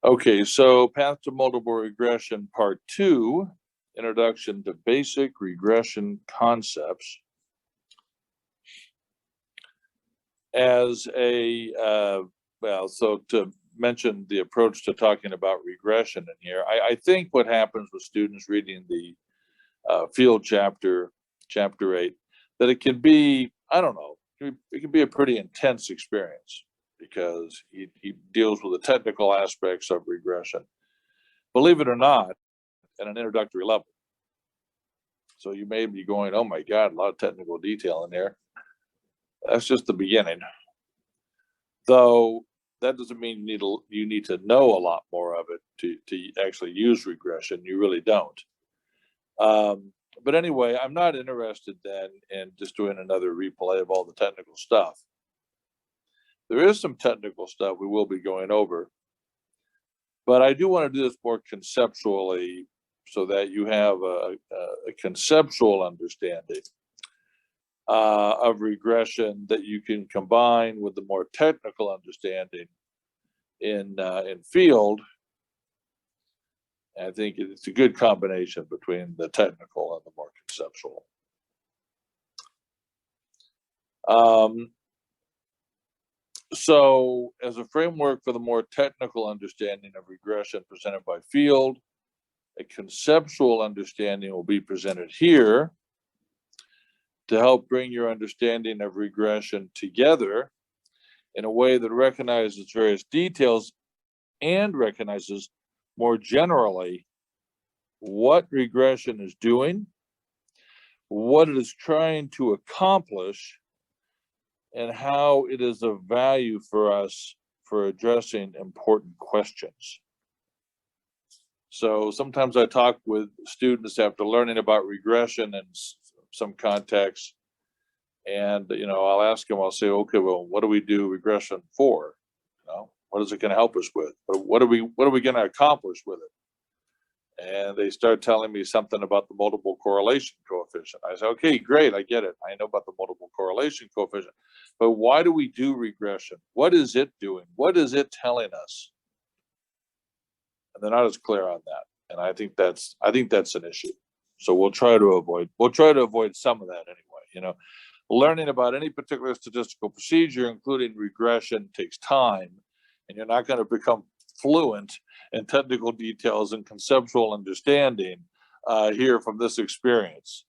Okay, so Path to Multiple Regression Part 2, Introduction to Basic Regression Concepts. As a, so to mention the approach to talking about regression in here, I think what happens with students reading the field chapter 8, that it can be, I don't know, it can be a pretty intense experience because he deals with the technical aspects of regression, believe it or not, at an introductory level. So you may be going, oh my God, a lot of technical detail in there. That's just the beginning. Though that doesn't mean you need to know a lot more of it to actually use regression. You really don't. But anyway, I'm not interested then in just doing another replay of all the technical stuff. There is some technical stuff we will be going over, but I do want to do this more conceptually so that you have a conceptual understanding of regression that you can combine with the more technical understanding in field. I think it's a good combination between the technical and the more conceptual. So as a framework for the more technical understanding of regression presented by field, a conceptual understanding will be presented here to help bring your understanding of regression together in a way that recognizes various details and recognizes more generally what regression is doing, what it is trying to accomplish, and how it is of value for us for addressing important questions. So sometimes I talk with students after learning about regression in some context, and I'll ask them, I'll say, okay, well, what do we do regression for? What is it going to help us with? What are we going to accomplish with it? And they start telling me something about the multiple correlation coefficient. I say, okay, great, I get it. I know about the multiple correlation coefficient, but why do we do regression? What is it doing? What is it telling us? And they're not as clear on that. And I think that's an issue. So we'll try to avoid some of that anyway. Learning about any particular statistical procedure, including regression, takes time, and you're not going to become fluent in technical details and conceptual understanding here from this experience.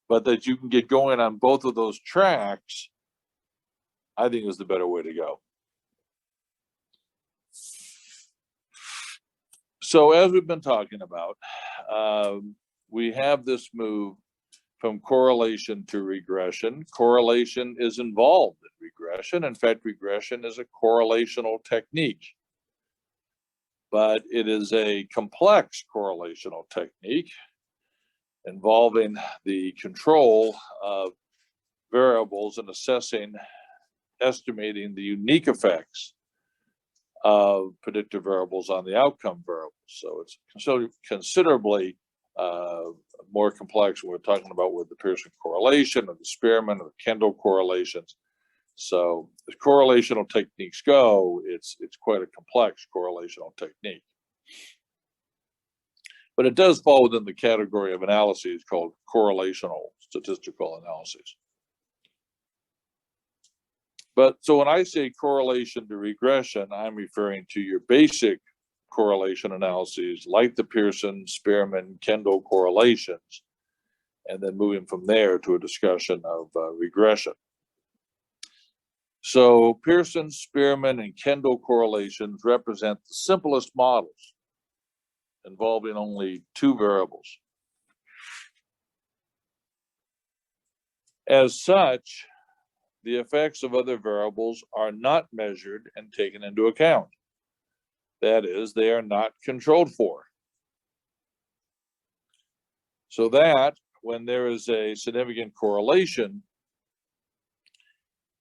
But that you can get going on both of those tracks, I think is the better way to go. So as we've been talking about, we have this move from correlation to regression. Correlation is involved in regression. In fact, regression is a correlational technique, but it is a complex correlational technique involving the control of variables and estimating the unique effects of predictive variables on the outcome variables. So it's considerably more complex when we're talking about with the Pearson correlation or the Spearman or the Kendall correlations. So as correlational techniques go, it's quite a complex correlational technique. But it does fall within the category of analyses called correlational statistical analyses. But so when I say correlation to regression, I'm referring to your basic correlation analyses like the Pearson, Spearman, Kendall correlations, and then moving from there to a discussion of regression. So Pearson, Spearman, and Kendall correlations represent the simplest models involving only two variables. As such, the effects of other variables are not measured and taken into account. That is, they are not controlled for. So that when there is a significant correlation,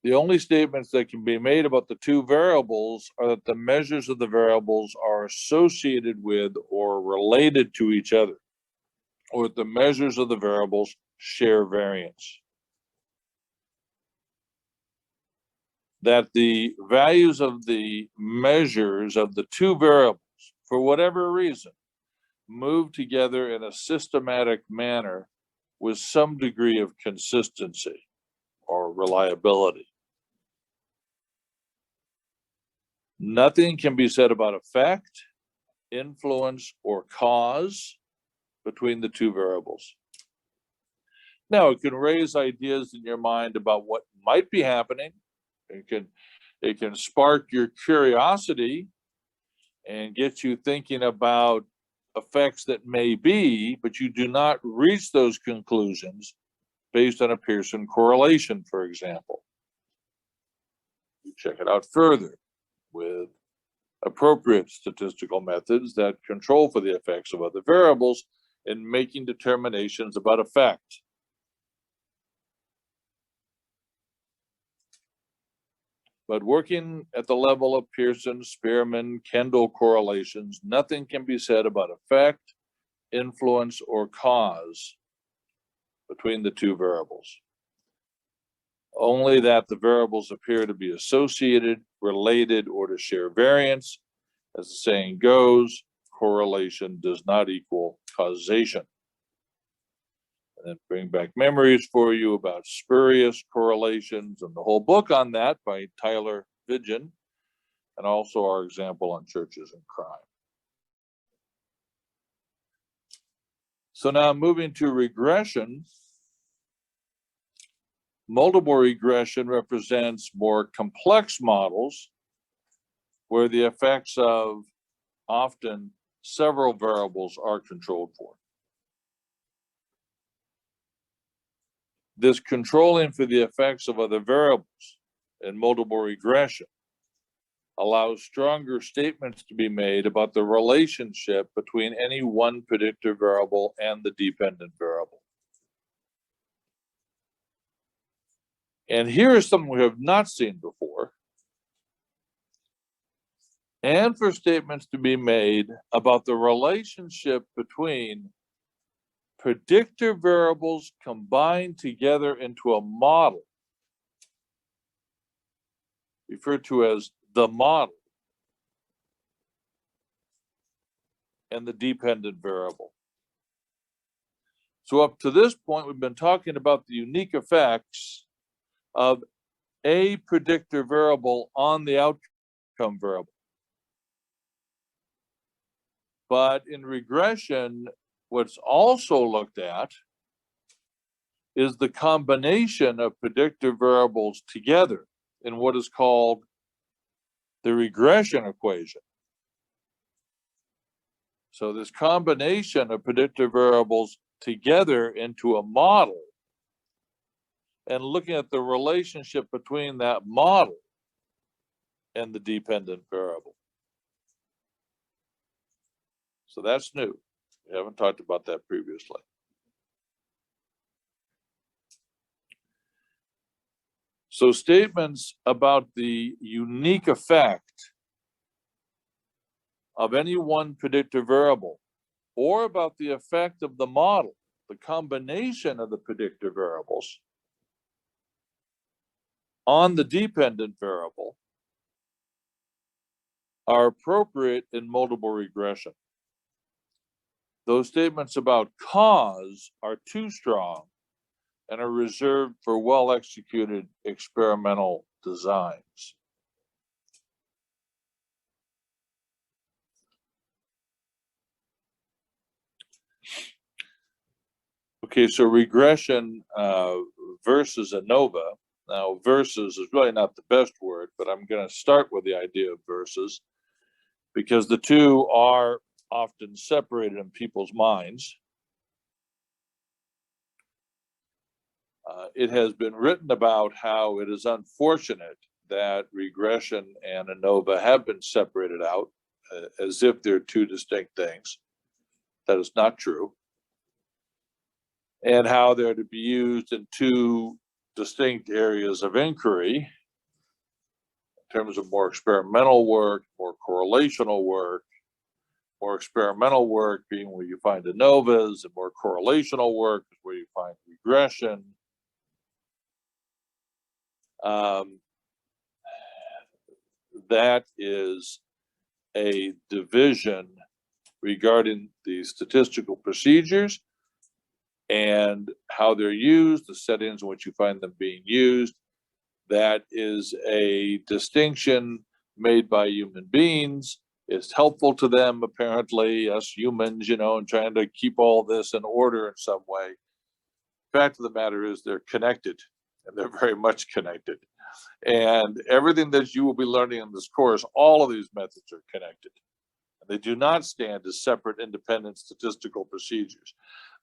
the only statements that can be made about the two variables are that the measures of the variables are associated with or related to each other, or that the measures of the variables share variance. that the values of the measures of the two variables, for whatever reason, move together in a systematic manner with some degree of consistency or reliability. Nothing can be said about effect, influence, or cause between the two variables. Now, it can raise ideas in your mind about what might be happening. It can spark your curiosity and get you thinking about effects that may be, but you do not reach those conclusions based on a Pearson correlation, for example. You check it out further with appropriate statistical methods that control for the effects of other variables in making determinations about effect. But working at the level of Pearson, Spearman, Kendall correlations, nothing can be said about effect, influence, or cause between the two variables. Only that the variables appear to be associated, related, or to share variance. As the saying goes, correlation does not equal causation. And then bring back memories for you about spurious correlations and the whole book on that by Tyler Vidgen, and also our example on churches and crime. So now moving to regression. Multiple regression represents more complex models where the effects of often several variables are controlled for. This controlling for the effects of other variables in multiple regression allows stronger statements to be made about the relationship between any one predictive variable and the dependent variable. And here is something we have not seen before. And for statements to be made about the relationship between predictive variables combined together into a model, referred to as the model, and the dependent variable. So up to this point, we've been talking about the unique effects of a predictor variable on the outcome variable. But in regression, what's also looked at is the combination of predictive variables together in what is called the regression equation. So this combination of predictive variables together into a model and looking at the relationship between that model and the dependent variable. So that's new. We haven't talked about that previously. So statements about the unique effect of any one predictive variable or about the effect of the model, the combination of the predictive variables on the dependent variable, are appropriate in multiple regression. Those statements about cause are too strong and are reserved for well-executed experimental designs. Okay, so regression versus ANOVA. Now, versus is really not the best word, but I'm going to start with the idea of versus because the two are often separated in people's minds. It has been written about how it is unfortunate that regression and ANOVA have been separated out as if they're two distinct things. That is not true. And how they're to be used in two distinct areas of inquiry in terms of more experimental work, more correlational work, more experimental work being where you find ANOVAs, and more correlational work is where you find regression. that is a division regarding the statistical procedures and how they're used, the settings in which you find them being used. That is a distinction made by human beings. It's helpful to them, apparently, us humans, and trying to keep all this in order in some way. Fact of the matter is they're connected, and they're very much connected. And everything that you will be learning in this course, all of these methods are connected. And they do not stand as separate, independent statistical procedures.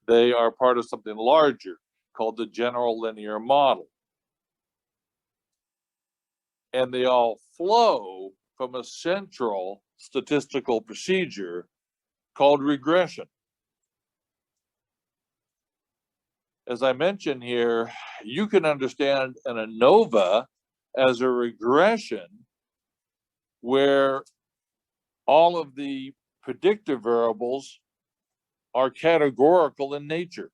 They are part of something larger called the general linear model. And they all flow from a central statistical procedure called regression. As I mentioned here, you can understand an ANOVA as a regression where all of the predictive variables are categorical in nature.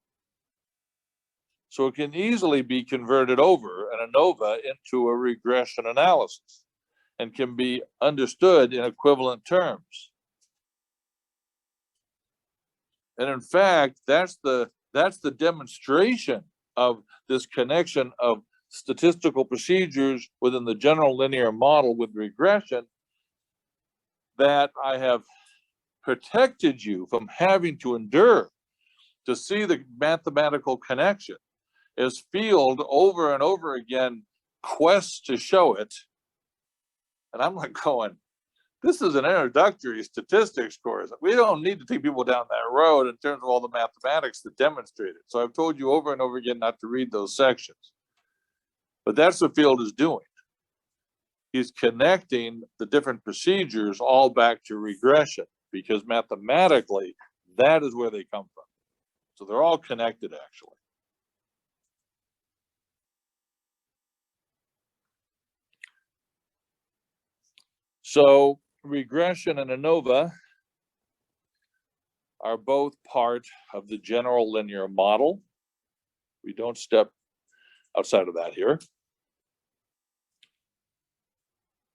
So it can easily be converted over, an ANOVA, into a regression analysis and can be understood in equivalent terms. And in fact, that's the demonstration of this connection of statistical procedures within the general linear model with regression that I have protected you from having to endure to see the mathematical connection as field over and over again quests to show it. And I'm like going, this is an introductory statistics course. We don't need to take people down that road in terms of all the mathematics to demonstrate it. So I've told you over and over again not to read those sections. But that's what field is doing. He's connecting the different procedures all back to regression, because mathematically, that is where they come from. So they're all connected, actually. So regression and ANOVA are both part of the general linear model. We don't step outside of that here.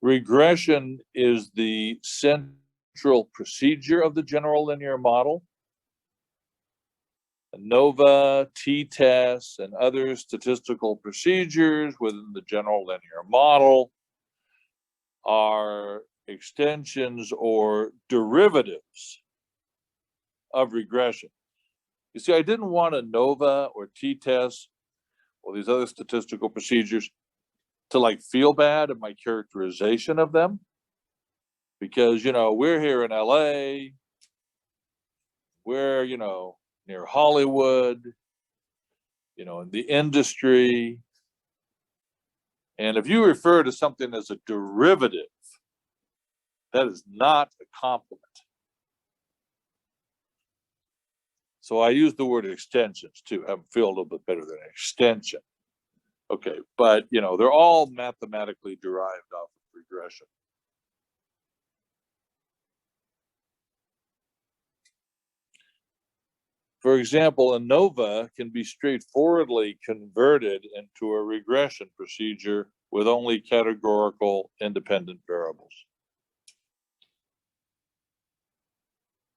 Regression is the central procedure of the general linear model. ANOVA, t-tests, and other statistical procedures within the general linear model are extensions or derivatives of regression. You see, I didn't want ANOVA or t-tests or these other statistical procedures to like feel bad at my characterization of them, because we're here in LA, we're near Hollywood, in the industry, and if you refer to something as a derivative, that is not a compliment. So I use the word extensions too. I feel a little bit better than extension. Okay, but they're all mathematically derived off of regression. For example, ANOVA can be straightforwardly converted into a regression procedure with only categorical independent variables.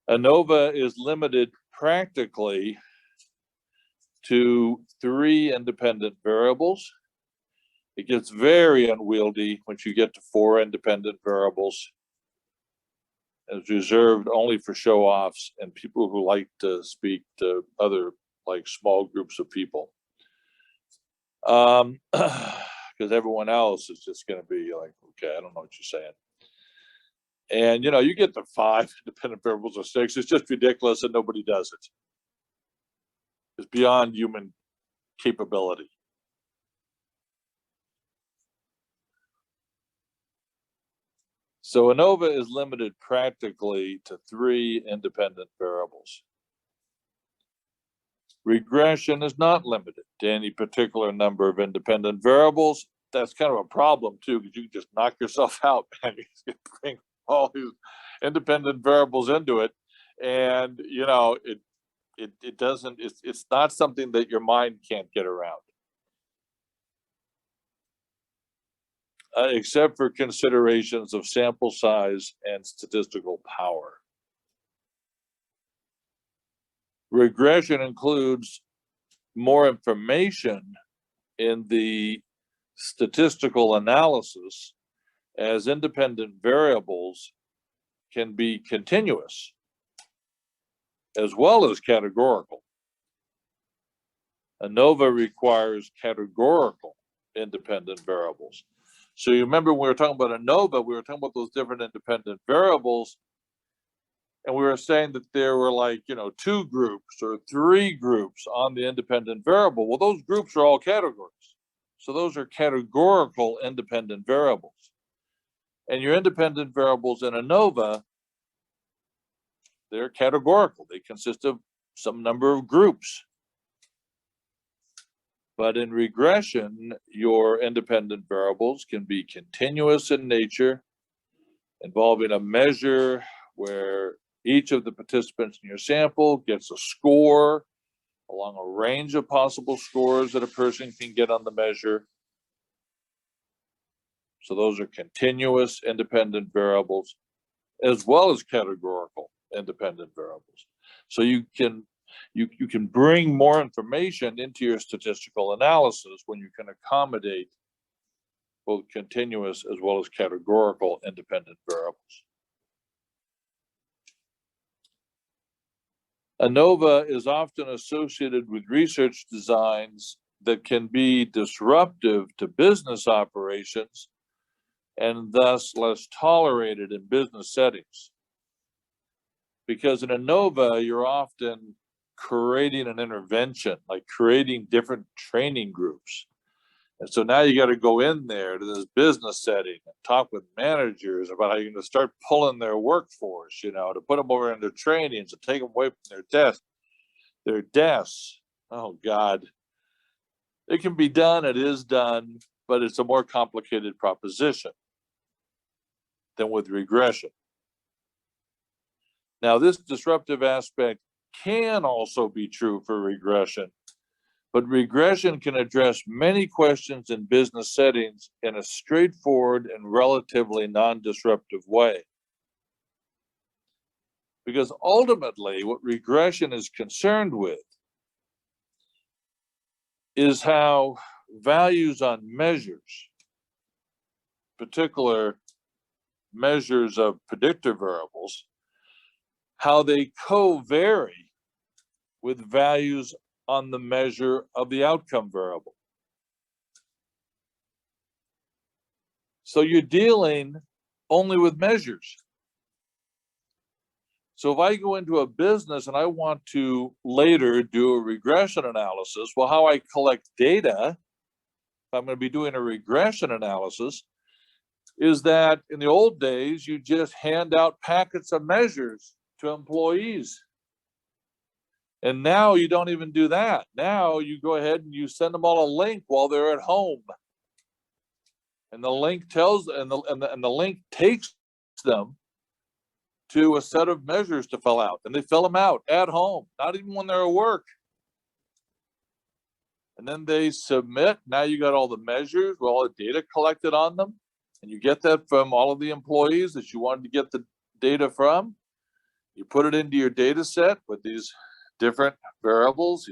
ANOVA is limited practically to 3 independent variables. It gets very unwieldy once you get to 4 independent variables. It's reserved only for show-offs and people who like to speak to other small groups of people. Because everyone else is just going to be like, okay, I don't know what you're saying. And you get to 5 independent variables or 6. It's just ridiculous and nobody does it. It's beyond human capability. So ANOVA is limited practically to 3 independent variables. Regression is not limited to any particular number of independent variables. That's kind of a problem too, because you can just knock yourself out, man. You can bring all these independent variables into it, and it doesn't. It's not something that your mind can't get around. except for considerations of sample size and statistical power. Regression includes more information in the statistical analysis, as independent variables can be continuous as well as categorical. ANOVA requires categorical independent variables. So you remember when we were talking about ANOVA, we were talking about those different independent variables, and we were saying that there were like, 2 groups or 3 groups on the independent variable. Well, those groups are all categories. So those are categorical independent variables. And your independent variables in ANOVA, they're categorical. They consist of some number of groups. But in regression, your independent variables can be continuous in nature, involving a measure where each of the participants in your sample gets a score along a range of possible scores that a person can get on the measure. So those are continuous independent variables, as well as categorical independent variables. So you can bring more information into your statistical analysis when you can accommodate both continuous as well as categorical independent variables. ANOVA is often associated with research designs that can be disruptive to business operations and thus less tolerated in business settings. Because in ANOVA, you're often creating an intervention, like creating different training groups. And so now you got to go in there to this business setting and talk with managers about how you're going to start pulling their workforce, to put them over into trainings and take them away from their desks. Oh God. It can be done, it is done, but it's a more complicated proposition than with regression. Now, this disruptive aspect can also be true for regression, but regression can address many questions in business settings in a straightforward and relatively non-disruptive way. Because ultimately, what regression is concerned with is how values on measures, particular measures of predictive variables, how they co-vary with values on the measure of the outcome variable. So you're dealing only with measures. So if I go into a business and I want to later do a regression analysis, well, how I collect data, if I'm going to be doing a regression analysis, is that in the old days, you just hand out packets of measures to employees. And now you don't even do that. Now you go ahead and you send them all a link while they're at home. And the link tells, and the link takes them to a set of measures to fill out. And they fill them out at home, not even when they're at work. And then they submit. Now you got all the measures with all the data collected on them. And you get that from all of the employees that you wanted to get the data from. You put it into your data set with these different variables,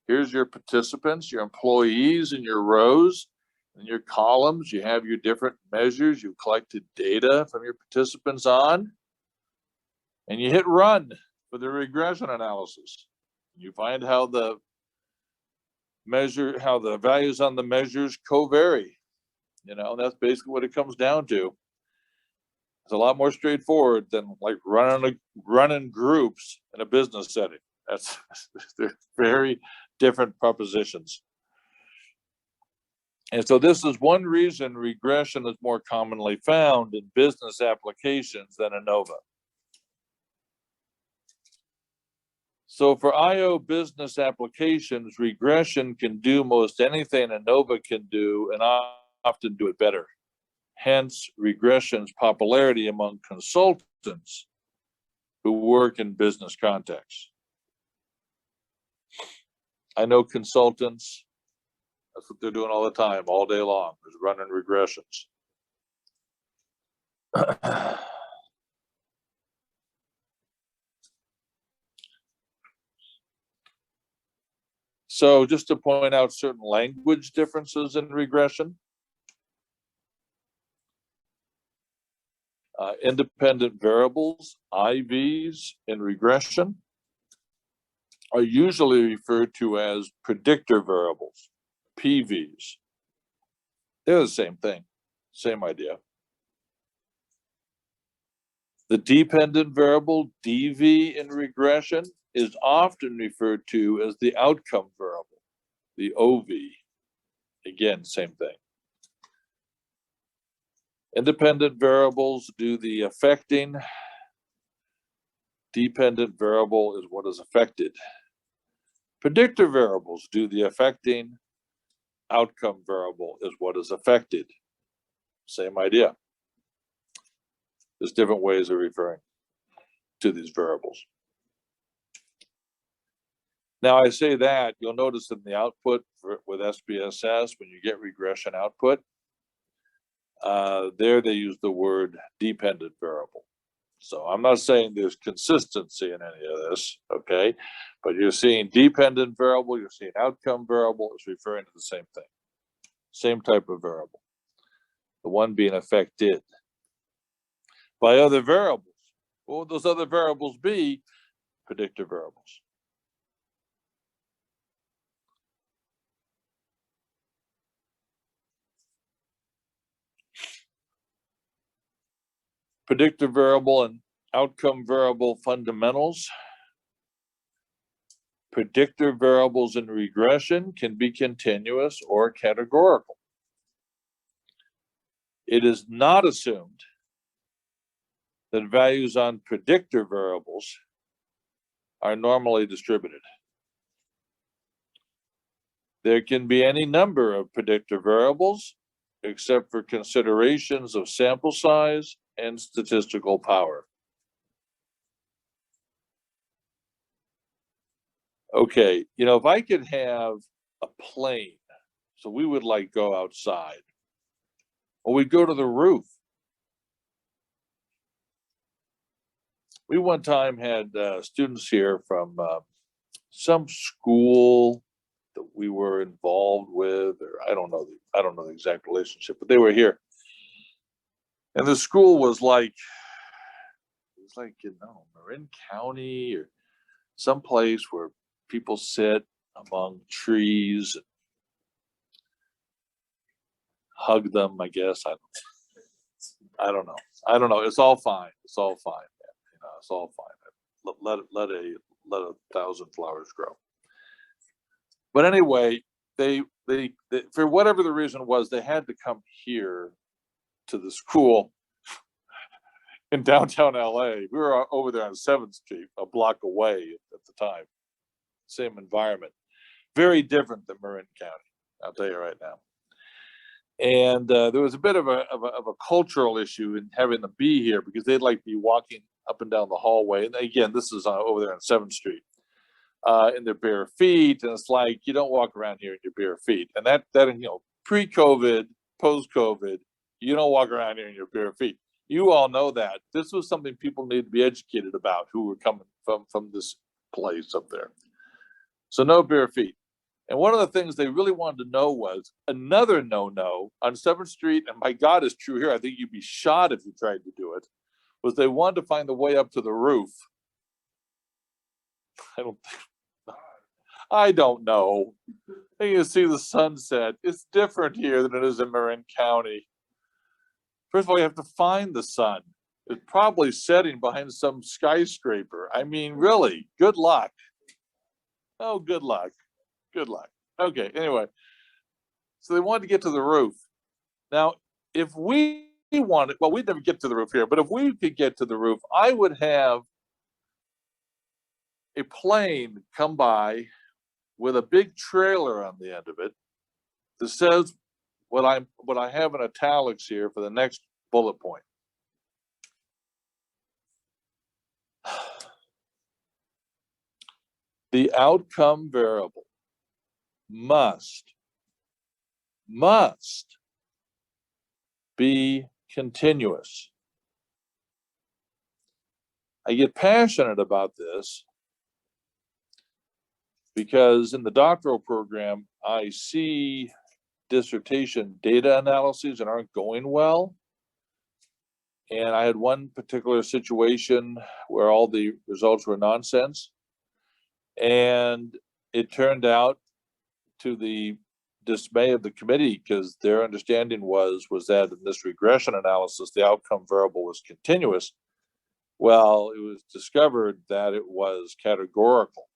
here's your participants, your employees in your rows, and your columns. You have your different measures you've collected data from your participants on, and you hit run for the regression analysis. You find how the values on the measures co-vary. That's basically what it comes down to. It's a lot more straightforward than like running groups in a business setting. They're very different propositions. And so this is one reason regression is more commonly found in business applications than ANOVA. So for IO business applications, regression can do most anything ANOVA can do, and often do it better. Hence, regression's popularity among consultants who work in business contexts. I know consultants That's what they're doing all the time, all day long, is running regressions. So just to point out certain language differences in regression. Independent variables, IVs, in regression are usually referred to as predictor variables, PVs. They're the same thing, same idea. The dependent variable, DV, in regression is often referred to as the outcome variable, the OV. Again, same thing. Independent variables do the affecting. Dependent variable is what is affected. Predictor variables do the affecting. Outcome variable is what is affected. Same idea. There's different ways of referring to these variables. Now I say that, you'll notice in the output with SPSS, when you get regression output, there they use the word dependent variable. So I'm not saying there's consistency in any of this, okay? But you're seeing dependent variable, you're seeing outcome variable, it's referring to the same thing. Same type of variable. The one being affected by other variables. What would those other variables be? Predictor variables. Predictor variable and outcome variable fundamentals. Predictor variables in regression can be continuous or categorical. It is not assumed that values on predictor variables are normally distributed. There can be any number of predictor variables except for considerations of sample size and statistical power. Okay, you know, if I could have a plane, so we would like go outside, or we'd go to the roof. We one time had students here from some school that we were involved with, or I don't know the exact relationship, but they were here, and the school was like, you know, Marin County or someplace where people sit among trees and hug them, I guess. I don't know. It's all fine. It's all fine, man. You know, it's all fine. Let a thousand flowers grow. But anyway, they for whatever the reason was, they had to come here to the school in downtown LA. We were over there on 7th Street, a block away at the time. Same environment. Very different than Marin County, I'll tell you right now. And there was a bit of a cultural issue in having them be here because they'd like be walking up and down the hallway. And again, this is over there on 7th Street, in their bare feet. And it's like, you don't walk around here in your bare feet. And that you know, pre-COVID, post-COVID, you don't walk around here in your bare feet. You all know that. This was something people need to be educated about who were coming from this place up there. So no bare feet. And one of the things they really wanted to know was another no-no on 7th Street, and my God, it's true here, I think you'd be shot if you tried to do it, was they wanted to find the way up to the roof. I don't know. And you see the sunset. It's different here than it is in Marin County. First of all, you have to find the sun. It's probably setting behind some skyscraper. I mean, really, good luck. Oh, good luck. Good luck. Okay, anyway. So they wanted to get to the roof. Now, if we wanted, well, we'd never get to the roof here, but if we could get to the roof, I would have a plane come by with a big trailer on the end of it that says what I have in italics here for the next bullet point. The outcome variable must must be continuous. I get passionate about this because in the doctoral program, I see dissertation data analyses that aren't going well. And I had one particular situation where all the results were nonsense. And it turned out, to the dismay of the committee, because their understanding was that in this regression analysis, the outcome variable was continuous. Well, it was discovered that it was categorical.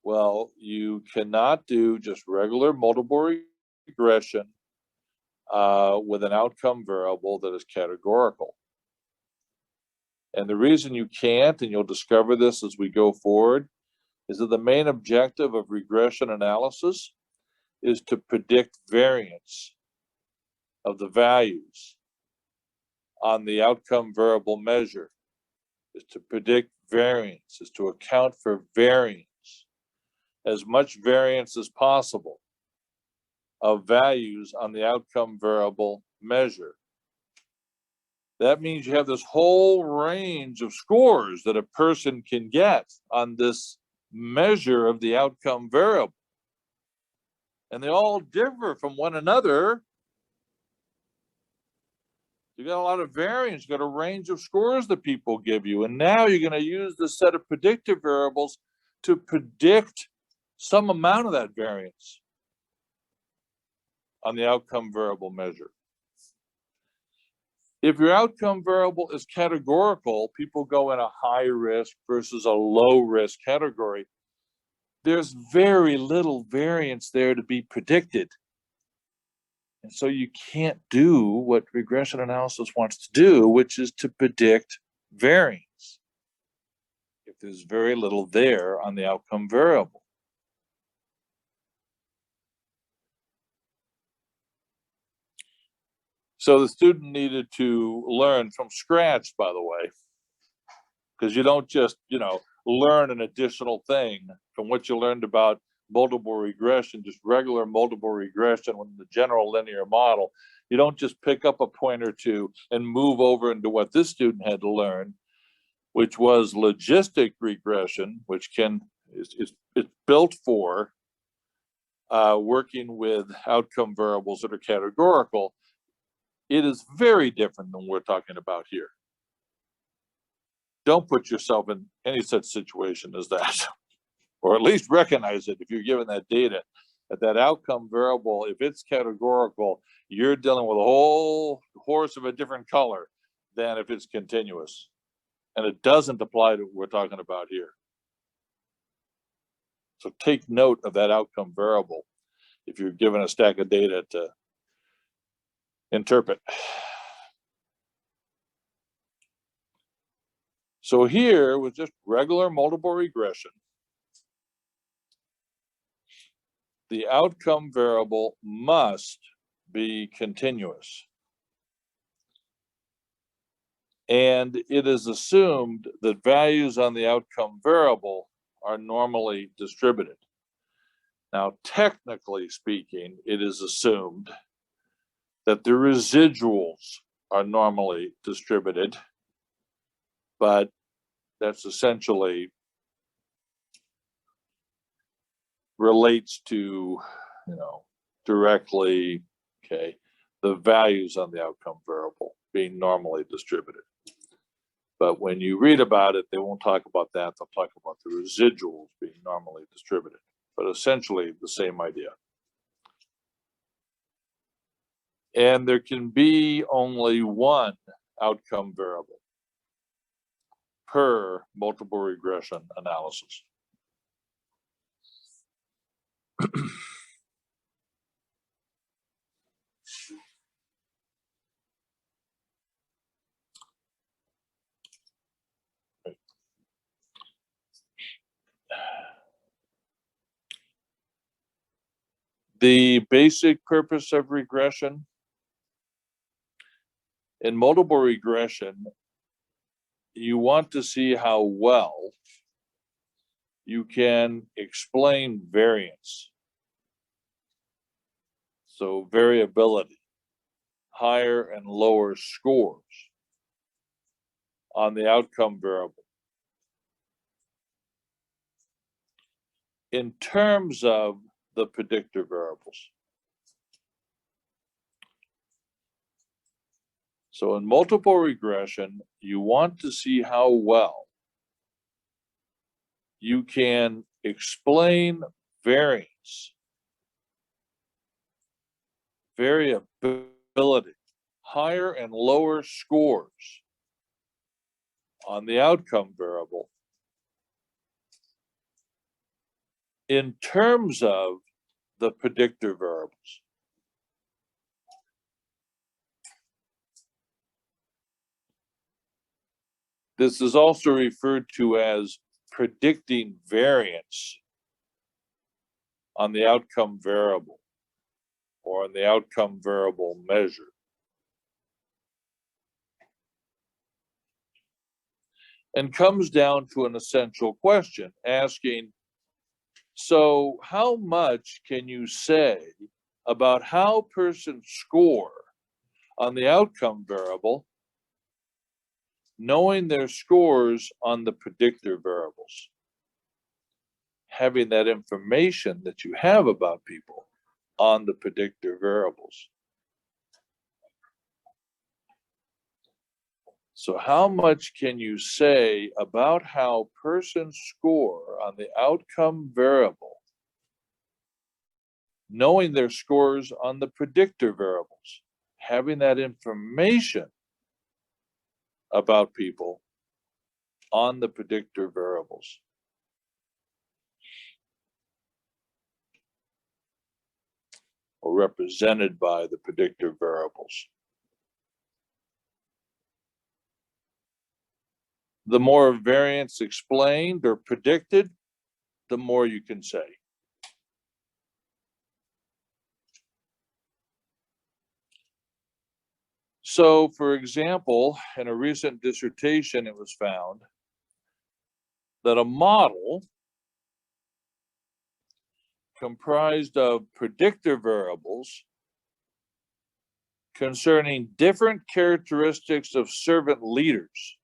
Well, you cannot do just regular multiple regression with an outcome variable that is categorical. And the reason you can't, and you'll discover this as we go forward, is that the main objective of regression analysis is to predict variance of the values on the outcome variable measure, is to predict variance, is to account for variance, as much variance as possible of values on the outcome variable measure. That means you have this whole range of scores that a person can get on this measure of the outcome variable. And they all differ from one another. You got a lot of variance, you got a range of scores that people give you. And now you're going to use this set of predictive variables to predict some amount of that variance on the outcome variable measure. If your outcome variable is categorical, people go in a high risk versus a low risk category. There's very little variance there to be predicted. And so you can't do what regression analysis wants to do, which is to predict variance, if there's very little there on the outcome variable. So the student needed to learn from scratch, by the way, because you don't just, learn an additional thing from what you learned about multiple regression, just regular multiple regression with the general linear model. You don't just pick up a point or two and move over into what this student had to learn, which was logistic regression, which it's built for working with outcome variables that are categorical. It is very different than what we're talking about here. Don't put yourself in any such situation as that, or at least recognize it if you're given that data, that outcome variable, if it's categorical, you're dealing with a whole horse of a different color than if it's continuous. And it doesn't apply to what we're talking about here. So take note of that outcome variable if you're given a stack of data to interpret. So here, with just regular multiple regression, the outcome variable must be continuous. And it is assumed that values on the outcome variable are normally distributed. Now, technically speaking, it is assumed that the residuals are normally distributed, but that's essentially relates to, directly, the values on the outcome variable being normally distributed. But when you read about it, they won't talk about that. They'll talk about the residuals being normally distributed, but essentially the same idea. And there can be only one outcome variable per multiple regression analysis. The basic purpose of regression. In multiple regression, you want to see how well you can explain variance. So variability, higher and lower scores on the outcome variable. In terms of the predictor variables. So in multiple regression, you want to see how well you can explain variance, variability, higher and lower scores on the outcome variable in terms of the predictor variables. This is also referred to as predicting variance on the outcome variable or on the outcome variable measure. And comes down to an essential question asking, so how much can you say about how persons score on the outcome variable, knowing their scores on the predictor variables? Having that information that you have about people on the predictor variables. So how much can you say about how persons score on the outcome variable, knowing their scores on the predictor variables, having that information about people on the predictor variables? Or represented by the predictor variables. The more variance explained or predicted, the more you can say. So, for example, in a recent dissertation, it was found that a model comprised of predictor variables concerning different characteristics of servant leaders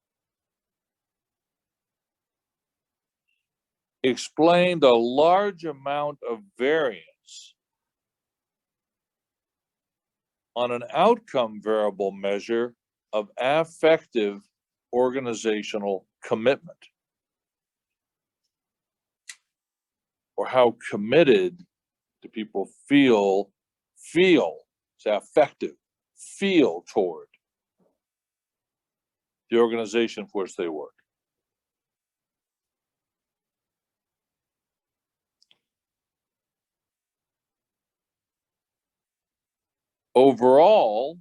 explained a large amount of variance on an outcome variable measure of affective organizational commitment, or how committed do people feel, it's affective, feel toward the organization for which they work. Overall,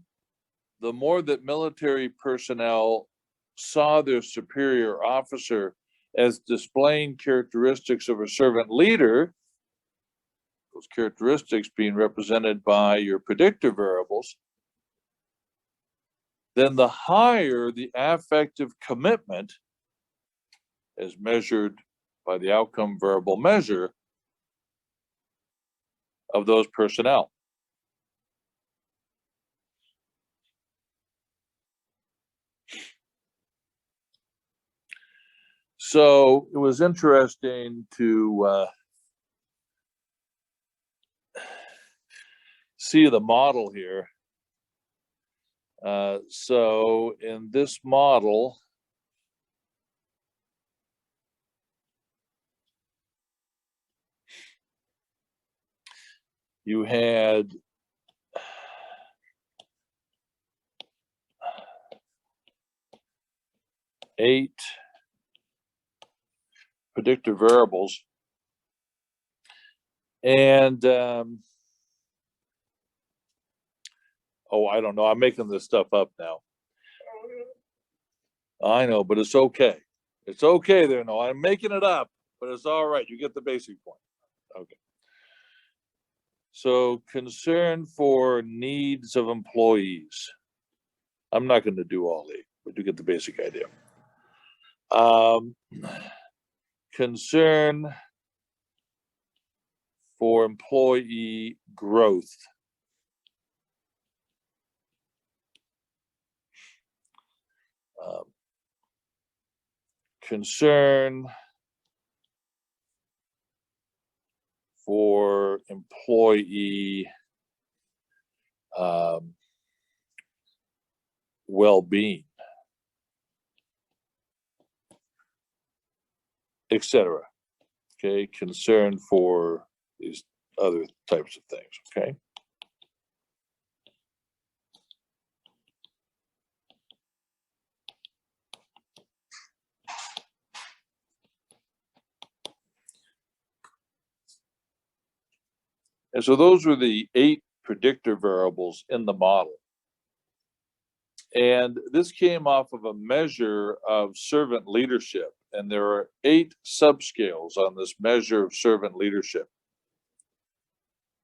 the more that military personnel saw their superior officer as displaying characteristics of a servant leader, those characteristics being represented by your predictor variables, then the higher the affective commitment as measured by the outcome variable measure of those personnel. So it was interesting to see the model here. So in this model, you had eight predictor variables, and oh, I don't know, I'm making this stuff up now. I know, but it's okay. It's okay there, no, I'm making it up, but it's all right. You get the basic point. Okay. So concern for needs of employees. I'm not going to do all eight, but you get the basic idea. Concern for employee growth. concern for employee well-being, etc. Okay, concern for these other types of things. Okay. And so those were the 8 predictor variables in the model. And this came off of a measure of servant leadership. And there are 8 subscales on this measure of servant leadership.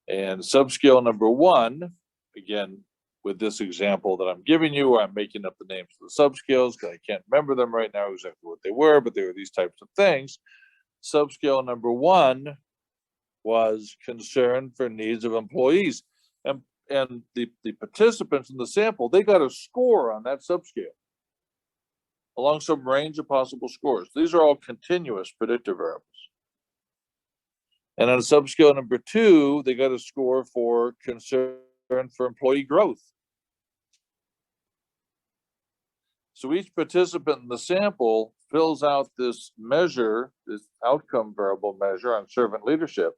And subscale number 1, again, with this example that I'm giving you, I'm making up the names of the subscales because I can't remember them right now exactly what they were, but they were these types of things. Subscale number 1 was concern for needs of employees. And the participants in the sample, they got a score on that subscale along some range of possible scores. These are all continuous predictor variables. And on subscale number 2, they got a score for concern for employee growth. So each participant in the sample fills out this measure, this outcome variable measure on servant leadership.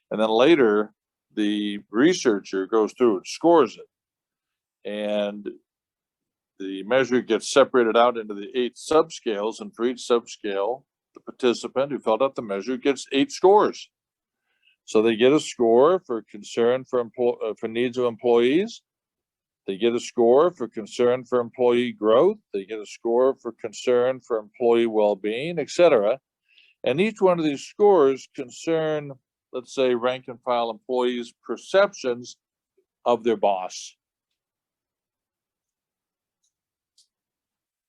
And then later, the researcher goes through and scores it. And the measure gets separated out into the 8 subscales. And for each subscale, the participant who filled out the measure gets 8 scores. So they get a score for concern for needs of employees. They get a score for concern for employee growth. They get a score for concern for employee well-being, etc. And each one of these scores concern, let's say, rank and file employees' perceptions of their boss.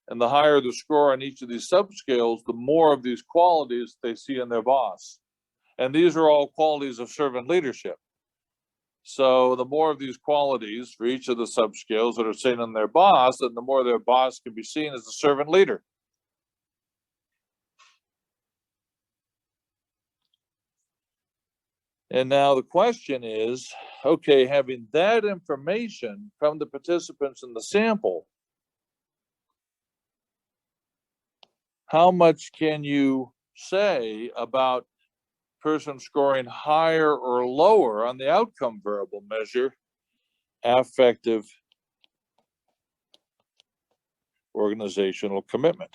And the higher the score on each of these subscales, the more of these qualities they see in their boss. And these are all qualities of servant leadership. So the more of these qualities for each of the subscales that are seen in their boss, then the more their boss can be seen as a servant leader. And now the question is, okay, having that information from the participants in the sample, how much can you say about person scoring higher or lower on the outcome variable measure, affective organizational commitment?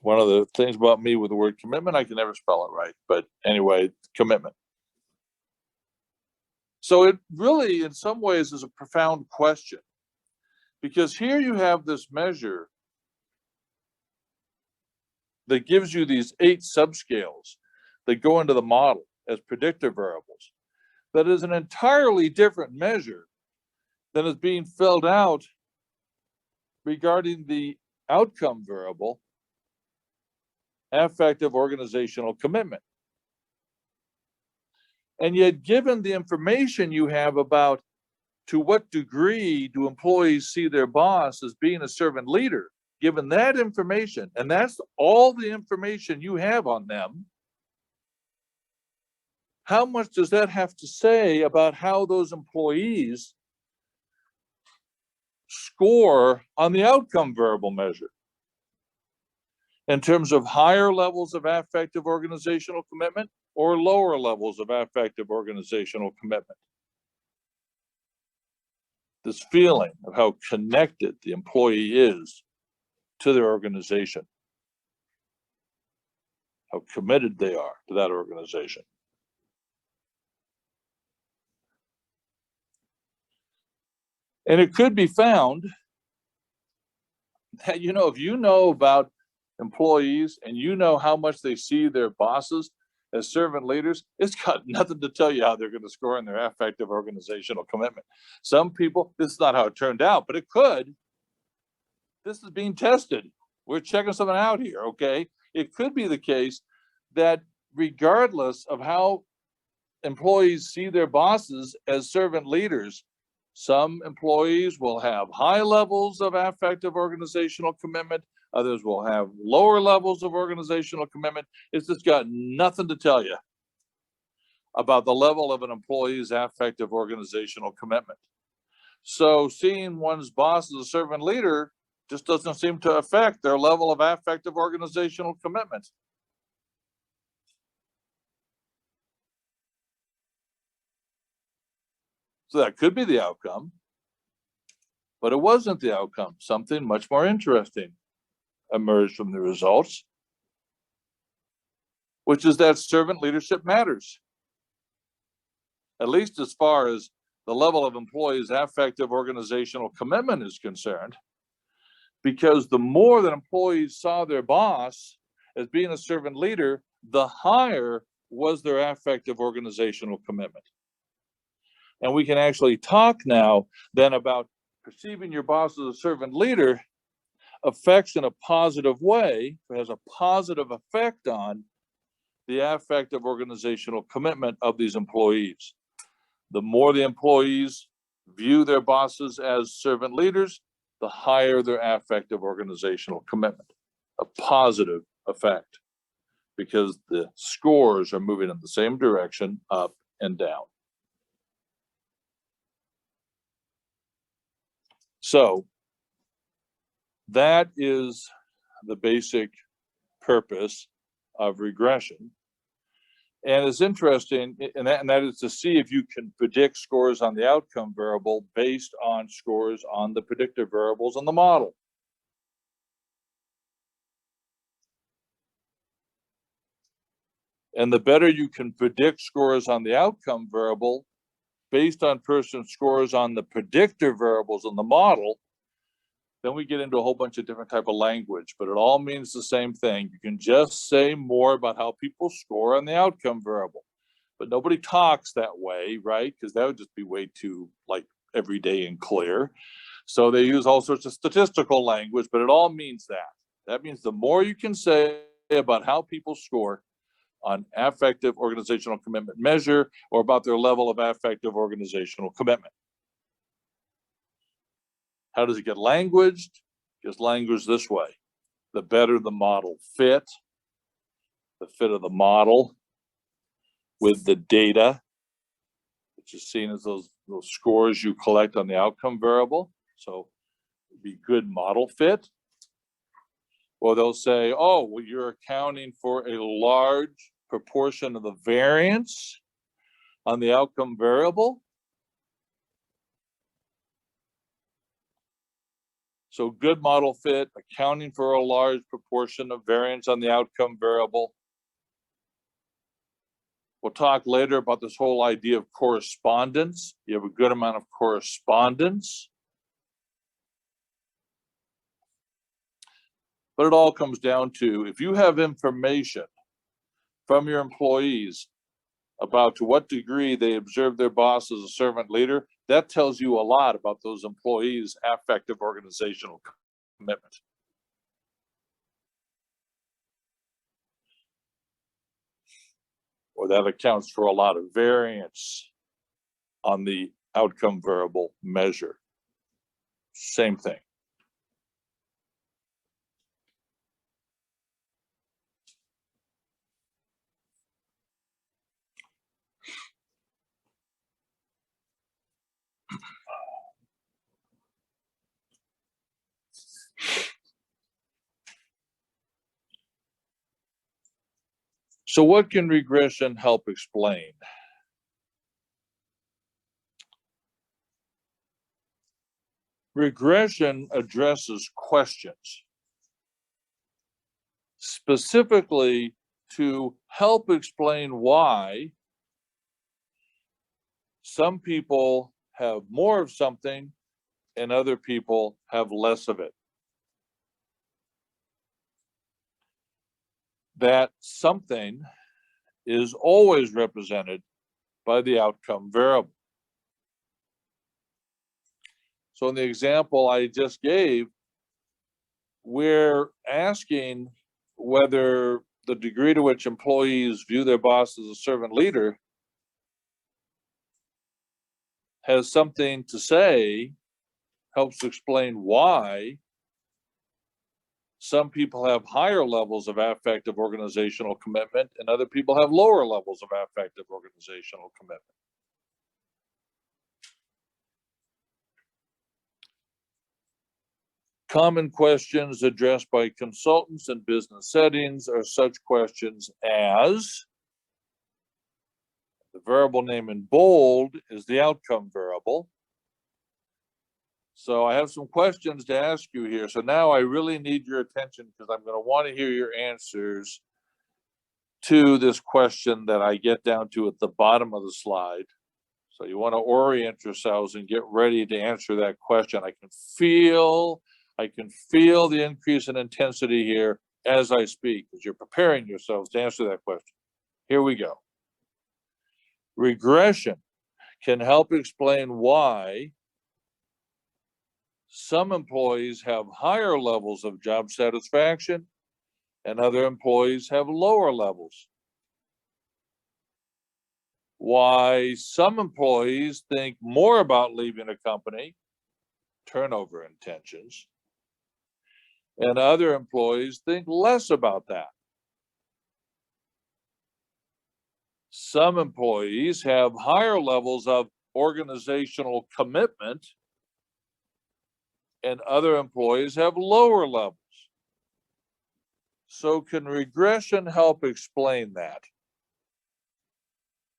One of the things about me with the word commitment, I can never spell it right, but anyway, commitment. So it really, in some ways, is a profound question, because here you have this measure that gives you these 8 subscales that go into the model as predictor variables. That is an entirely different measure than is being filled out regarding the outcome variable, affective organizational commitment. And yet, given the information you have about to what degree do employees see their boss as being a servant leader, given that information, and that's all the information you have on them, how much does that have to say about how those employees score on the outcome variable measure in terms of higher levels of affective organizational commitment or lower levels of affective organizational commitment? This feeling of how connected the employee is to their organization, how committed they are to that organization. And it could be found that, if you know about employees and you know how much they see their bosses as servant leaders, it's got nothing to tell you how they're going to score in their affective organizational commitment. Some people, this is not how it turned out, but it could. This is being tested. We're checking something out here, okay? It could be the case that regardless of how employees see their bosses as servant leaders. Some employees will have high levels of affective organizational commitment. Others will have lower levels of organizational commitment. It's just got nothing to tell you about the level of an employee's affective organizational commitment. So seeing one's boss as a servant leader just doesn't seem to affect their level of affective organizational commitment. So that could be the outcome, but it wasn't the outcome. Something much more interesting emerged from the results, which is that servant leadership matters, at least as far as the level of employees' affective organizational commitment is concerned, because the more that employees saw their boss as being a servant leader, the higher was their affective organizational commitment. And we can actually talk now then about perceiving your boss as a servant leader affects in a positive way, has a positive effect on the affective organizational commitment of these employees. The more the employees view their bosses as servant leaders, the higher their affective organizational commitment. A positive effect, because the scores are moving in the same direction, up and down. So that is the basic purpose of regression. And it's interesting, and that is to see if you can predict scores on the outcome variable based on scores on the predictive variables in the model. And the better you can predict scores on the outcome variable based on person scores on the predictive variables in the model, then we get into a whole bunch of different type of language, but it all means the same thing. You can just say more about how people score on the outcome variable, but nobody talks that way, right? Because that would just be way too like everyday and clear. So they use all sorts of statistical language, but it all means that. That means the more you can say about how people score on affective organizational commitment measure or about their level of affective organizational commitment. How does it get languaged? It gets languaged this way. The better the model fit, the fit of the model with the data, which is seen as those scores you collect on the outcome variable. So it'd be good model fit. Or they'll say, oh, well, you're accounting for a large proportion of the variance on the outcome variable. So good model fit, accounting for a large proportion of variance on the outcome variable. We'll talk later about this whole idea of correspondence. You have a good amount of correspondence. But it all comes down to, if you have information from your employees about to what degree they observe their boss as a servant leader, that tells you a lot about those employees' affective organizational commitment. Or that accounts for a lot of variance on the outcome variable measure. Same thing. So what can regression help explain? Regression addresses questions, specifically to help explain why some people have more of something and other people have less of it. That something is always represented by the outcome variable. So in the example I just gave, we're asking whether the degree to which employees view their boss as a servant leader has something to say, helps explain why some people have higher levels of affective organizational commitment and other people have lower levels of affective organizational commitment. Common questions addressed by consultants in business settings are such questions as, the variable name in bold is the outcome variable. So I have some questions to ask you here. So now I really need your attention because I'm going to want to hear your answers to this question that I get down to at the bottom of the slide. So you want to orient yourselves and get ready to answer that question. I can feel the increase in intensity here as I speak, as you're preparing yourselves to answer that question. Here we go. Regression can help explain why some employees have higher levels of job satisfaction and other employees have lower levels. Why some employees think more about leaving a company, turnover intentions, and other employees think less about that. Some employees have higher levels of organizational commitment and other employees have lower levels. So can regression help explain that?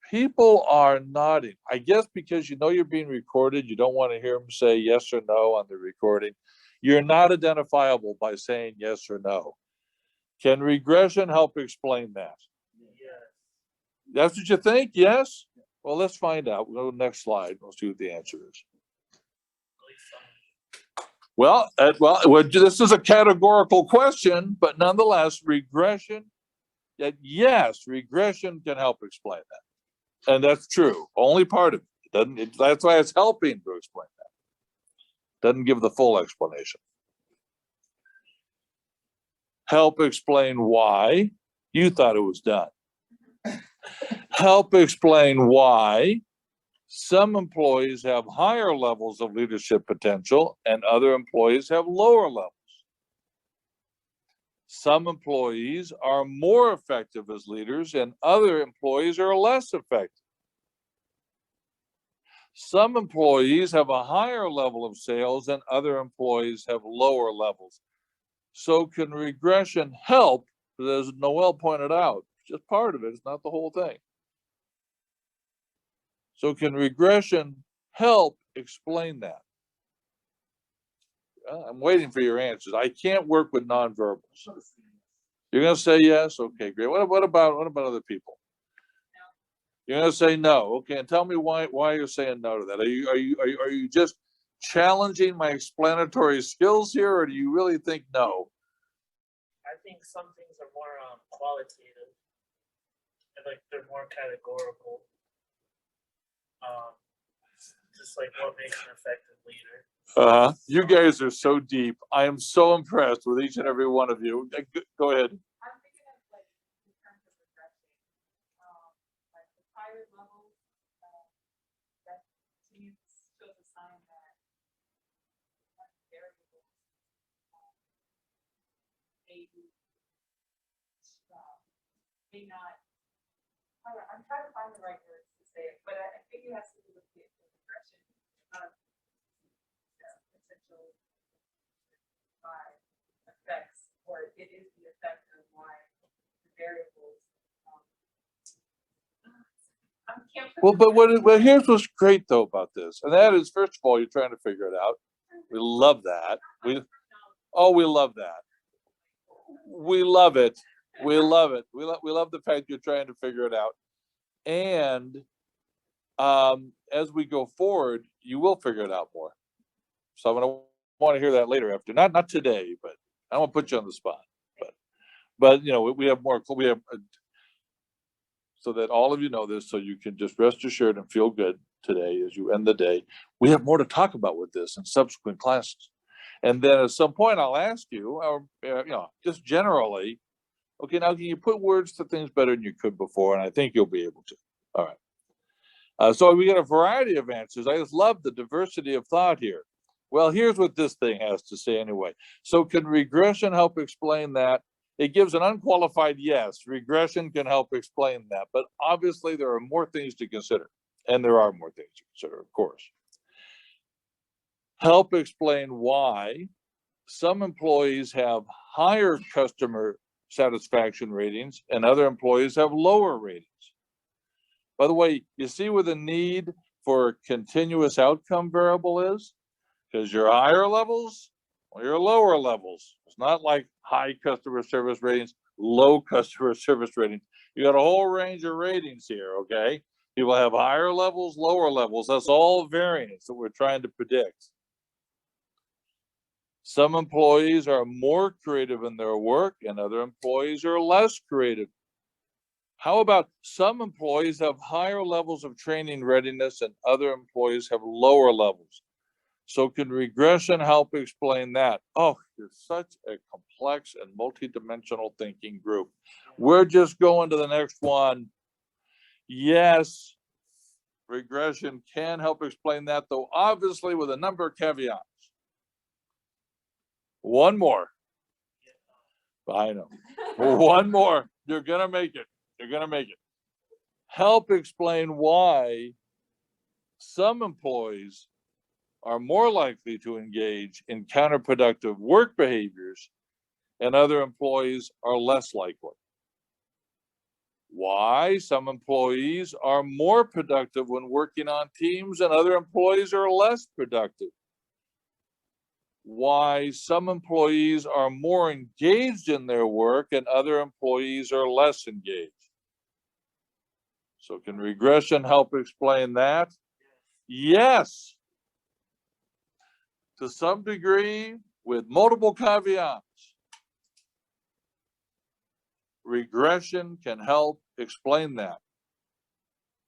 People are nodding. I guess because you know you're being recorded, you don't want to hear them say yes or no on the recording. You're not identifiable by saying yes or no. Can regression help explain that? Yes. That's what you think? Yes? Well, let's find out. We'll go to the next slide. We'll see what the answer is. Well, this is a categorical question, but nonetheless, regression, yes, regression can help explain that. And that's true. Only part of it. That's why it's helping to explain that. Doesn't give the full explanation. Help explain why you thought it was done. Help explain why some employees have higher levels of leadership potential and other employees have lower levels. Some employees are more effective as leaders and other employees are less effective. Some employees have a higher level of sales and other employees have lower levels. So can regression help? As Noel pointed out, just part of it, it's not the whole thing. So can regression help explain that? I'm waiting for your answers. I can't work with nonverbals. You're going to say yes? Okay, great. What about other people? You're going to say no. Okay, and tell me why you're saying no to that. Are you just challenging my explanatory skills here, or do you really think no? I think some things are more qualitative, and like they're more categorical. Just like what makes an effective leader. You guys are so deep. I am so impressed with each and every one of you. Go ahead. I'm thinking of like in terms of regression, like the higher level, that to me shows a sign that variables may not. I'm trying to find the right words to say it, but I think it has to do with the regression of potential effects, or it is the effect of why the variables. Well, here's what's great though about this, and that is, first of all, you're trying to figure it out. We love that. We love that. We love it. We love it. We love the fact you're trying to figure it out. And as we go forward, you will figure it out more. So I'm going to want to hear that later after, not today, but I won't put you on the spot. But you know, we have so that all of you know this, so you can just rest assured and feel good today as you end the day. We have more to talk about with this in subsequent classes. And then at some point I'll ask you, or just generally, okay, now can you put words to things better than you could before? And I think you'll be able to. All right. So we get a variety of answers. I just love the diversity of thought here. Well, here's what this thing has to say anyway. So can regression help explain that? It gives an unqualified yes. Regression can help explain that, but obviously there are more things to consider, and there are more things to consider, of course. Help explain why some employees have higher customer satisfaction ratings and other employees have lower ratings. By the way, you see where the need for a continuous outcome variable is? Because your higher levels or your lower levels. It's not like high customer service ratings, low customer service ratings. You got a whole range of ratings here, okay? People have higher levels, lower levels. That's all variance that we're trying to predict. Some employees are more creative in their work and other employees are less creative. How about some employees have higher levels of training readiness and other employees have lower levels? So can regression help explain that? Oh, you're such a complex and multidimensional thinking group. We're just going to the next one. Yes, regression can help explain that, though obviously with a number of caveats. One more. I know. One more. You're gonna make it. You're gonna make it. Help explain why some employees are more likely to engage in counterproductive work behaviors and other employees are less likely. Why some employees are more productive when working on teams and other employees are less productive. Why some employees are more engaged in their work and other employees are less engaged. So can regression help explain that? Yes. To some degree, with multiple caveats. Regression can help explain that.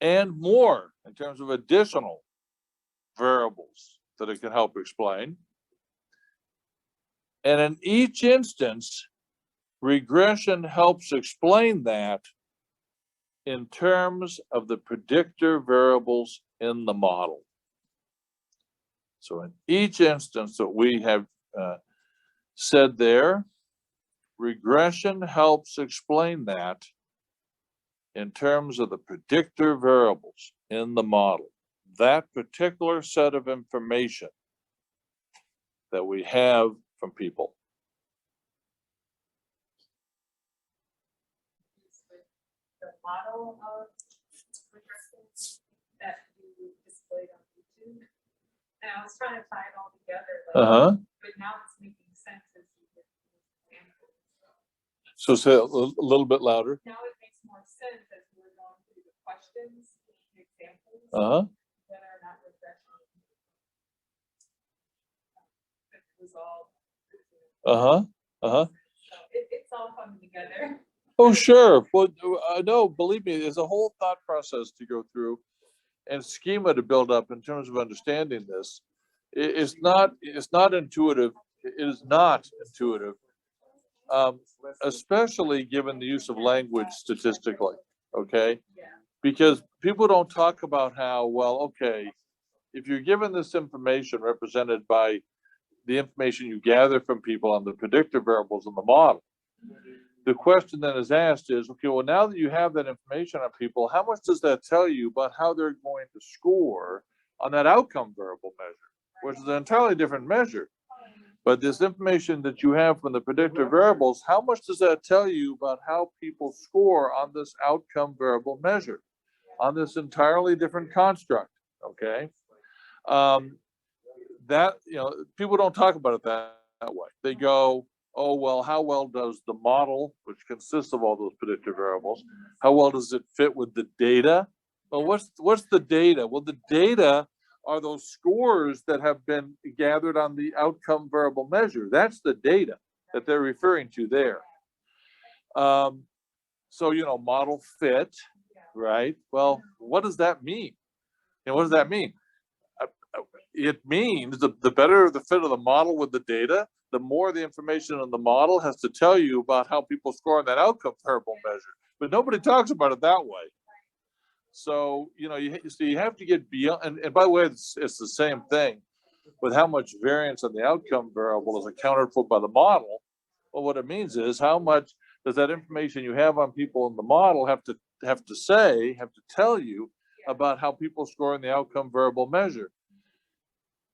And more in terms of additional variables that it can help explain. And in each instance, regression helps explain that in terms of the predictor variables in the model. So in each instance that we have said there, regression helps explain that in terms of the predictor variables in the model. That particular set of information that we have from people. The model of regression that you displayed on YouTube, and I was trying to tie it all together, like, but now it's making sense as you get these examples. So say a little bit louder. Now it makes more sense as we're going through the questions, the examples, whether or not regression resolve. So it's all coming together. Oh, sure. Well, no, believe me, there's a whole thought process to go through and schema to build up in terms of understanding this. It's not intuitive. It is not intuitive, especially given the use of language statistically, okay? Because people don't talk about how, well, okay, if you're given this information represented by the information you gather from people on the predictor variables in the model, the question then is asked is, okay, well, now that you have that information on people, how much does that tell you about how they're going to score on that outcome variable measure, which is an entirely different measure. But this information that you have from the predictor variables, how much does that tell you about how people score on this outcome variable measure, on this entirely different construct, okay? That, you know, people don't talk about it that way. They go, oh, well, how well does the model, which consists of all those predictor variables, how well does it fit with the data? Well, what's the data? Well, the data are those scores that have been gathered on the outcome variable measure. That's the data that they're referring to there. So, you know, model fit, right? Well, what does that mean? And what does that mean? It means the better the fit of the model with the data, the more the information in the model has to tell you about how people score on that outcome variable measure. But nobody talks about it that way. So, you know, so you have to get beyond, and by the way, it's the same thing with how much variance on the outcome variable is accounted for by the model. Well, what it means is how much does that information you have on people in the model have to tell you about how people score in the outcome variable measure.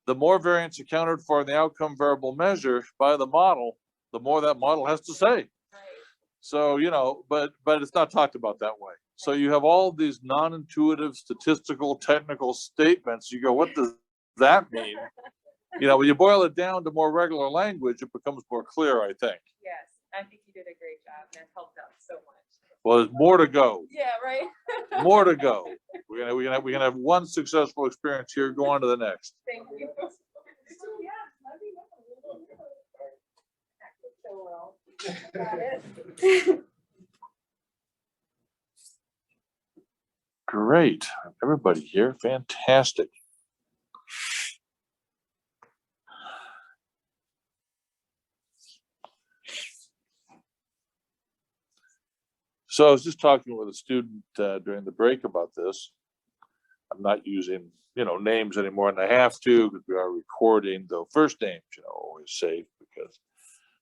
The more variance accounted for in the outcome variable measure by the model, the more that model has to say. So, you know, but it's not talked about that way. So you have all these non-intuitive statistical technical statements. You go, what does that mean? You know, when you boil it down to more regular language, it becomes more clear, I think. Yes, I think you did a great job. That helped out so much. Well, there's more to go. Yeah, right. More to go. We're gonna have one successful experience here. Go on to the next. Thank you. Got it. Great. Everybody here. Fantastic. So I was just talking with a student during the break about this. I'm not using, you know, names anymore, and I have to because we are recording. Though first names, you know, always safe because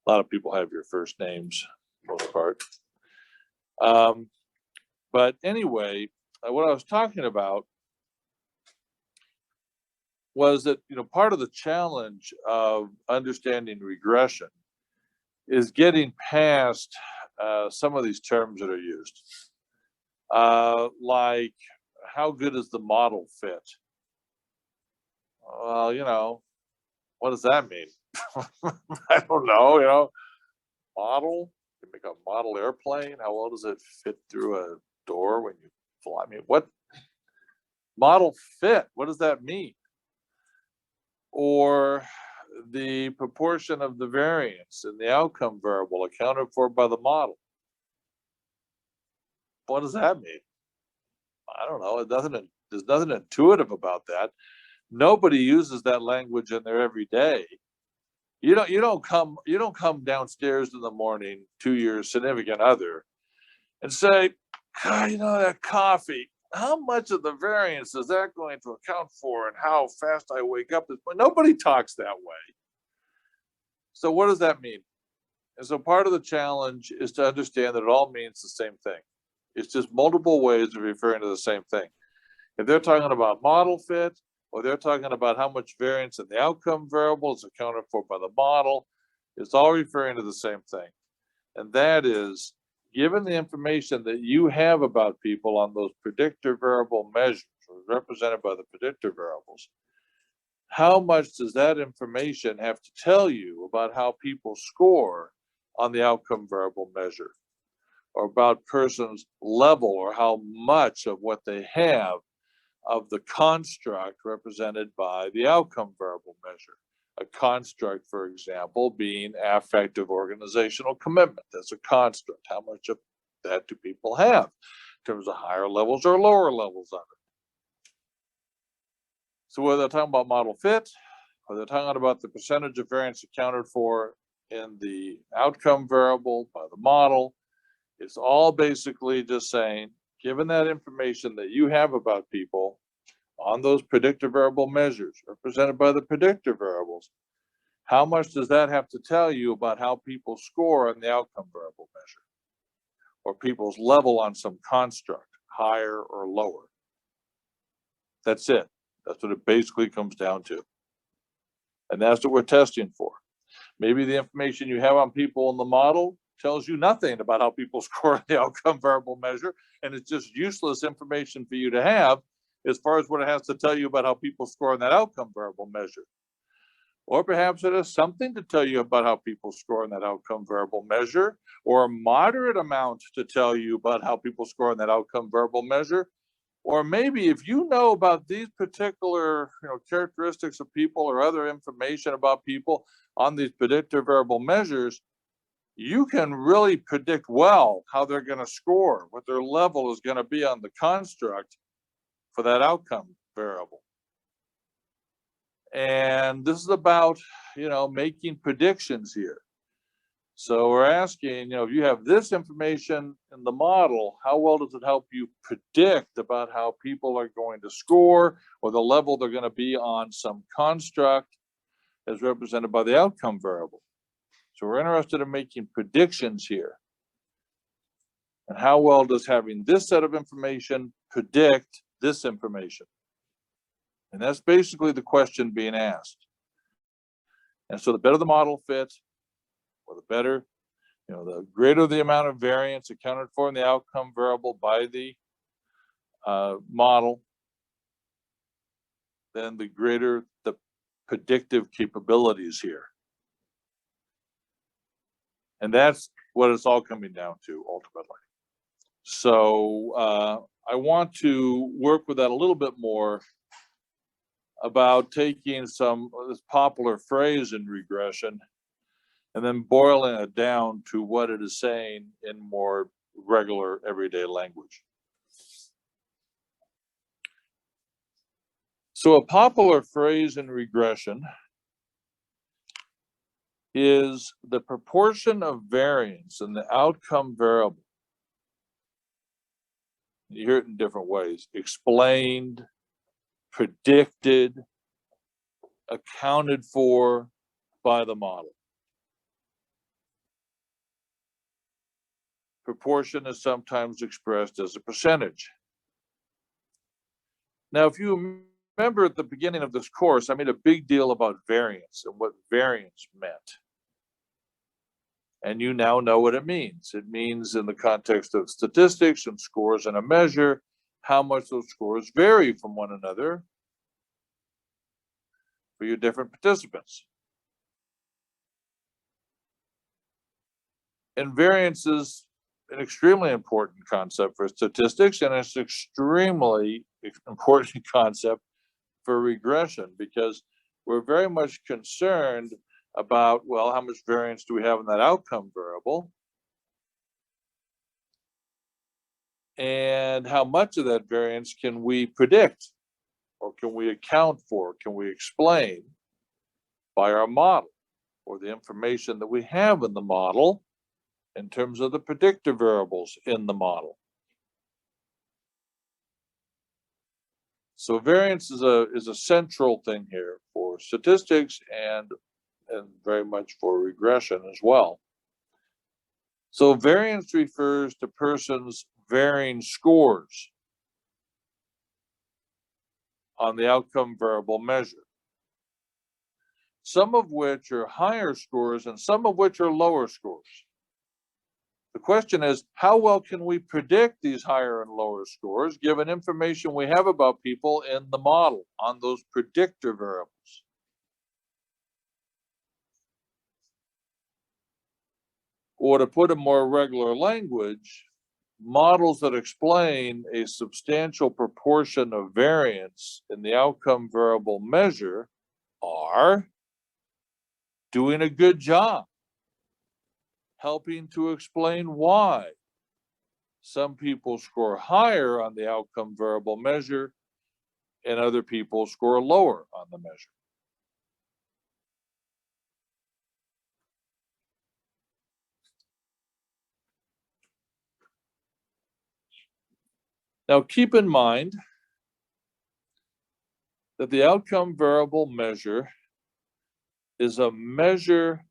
a lot of people have your first names, for the most part. But anyway, what I was talking about was that, you know, part of the challenge of understanding regression is getting past some of these terms that are used, like how good is the model fit? Well, you know, what does that mean? I don't know, you know, model, you make a model airplane, how well does it fit through a door when you fly? I mean, what model fit? What does that mean? Or the proportion of the variance in the outcome variable accounted for by the model. What does that mean? I don't know. There's nothing intuitive about that. Nobody uses that language in there every day. You don't come downstairs in the morning to your significant other and say, God, you know, that coffee, how much of the variance is that going to account for and how fast I wake up? Nobody talks that way. So what does that mean? And so part of the challenge is to understand that it all means the same thing. It's just multiple ways of referring to the same thing. If they're talking about model fit, or they're talking about how much variance in the outcome variable is accounted for by the model, it's all referring to the same thing. And that is, given the information that you have about people on those predictor variable measures, represented by the predictor variables, how much does that information have to tell you about how people score on the outcome variable measure, or about person's level, or how much of what they have of the construct represented by the outcome variable measure? A construct, for example, being affective organizational commitment. That's a construct. How much of that do people have in terms of higher levels or lower levels of it? So whether they're talking about model fit, or they're talking about the percentage of variance accounted for in the outcome variable by the model, it's all basically just saying, given that information that you have about people on those predictor variable measures represented by the predictor variables, how much does that have to tell you about how people score on the outcome variable measure, or people's level on some construct, higher or lower? That's it. That's what it basically comes down to. And that's what we're testing for. Maybe the information you have on people in the model tells you nothing about how people score on the outcome variable measure, and it's just useless information for you to have as far as what it has to tell you about how people score on that outcome variable measure. Or perhaps it has something to tell you about how people score on that outcome variable measure, or a moderate amount to tell you about how people score on that outcome variable measure. Or maybe if you know about these particular, you know, characteristics of people or other information about people on these predictor variable measures, you can really predict well how they're going to score, what their level is going to be on the construct for that outcome variable. And this is about, you know, making predictions here. So we're asking, if you have this information in the model, how well does it help you predict about how people are going to score or the level they're going to be on some construct as represented by the outcome variable? So we're interested in making predictions here. And how well does having this set of information predict this information? And that's basically the question being asked. And so the better the model fits, or the better, the greater the amount of variance accounted for in the outcome variable by the model, then the greater the predictive capabilities here. And that's what it's all coming down to ultimately. So I want to work with that a little bit more about taking this popular phrase in regression and then boiling it down to what it is saying in more regular everyday language. So a popular phrase in regression is the proportion of variance in the outcome variable. You hear it in different ways: explained, predicted, accounted for by the model. Proportion is sometimes expressed as a percentage. Now, if you remember at the beginning of this course, I made a big deal about variance and what variance meant. And you now know what it means. It means, in the context of statistics and scores and a measure, how much those scores vary from one another for your different participants. And variance is an extremely important concept for statistics, and it's an extremely important concept for regression, because we're very much concerned about, well, how much variance do we have in that outcome variable? And how much of that variance can we predict, or can we account for, can we explain by our model, or the information that we have in the model in terms of the predictive variables in the model. So variance is a central thing here for statistics and very much for regression as well. So variance refers to persons' varying scores on the outcome variable measure, some of which are higher scores and some of which are lower scores. The question is, how well can we predict these higher and lower scores given information we have about people in the model on those predictor variables? Or to put in more regular language, models that explain a substantial proportion of variance in the outcome variable measure are doing a good job helping to explain why some people score higher on the outcome variable measure and other people score lower on the measure. Now, keep in mind that the outcome variable measure is a measure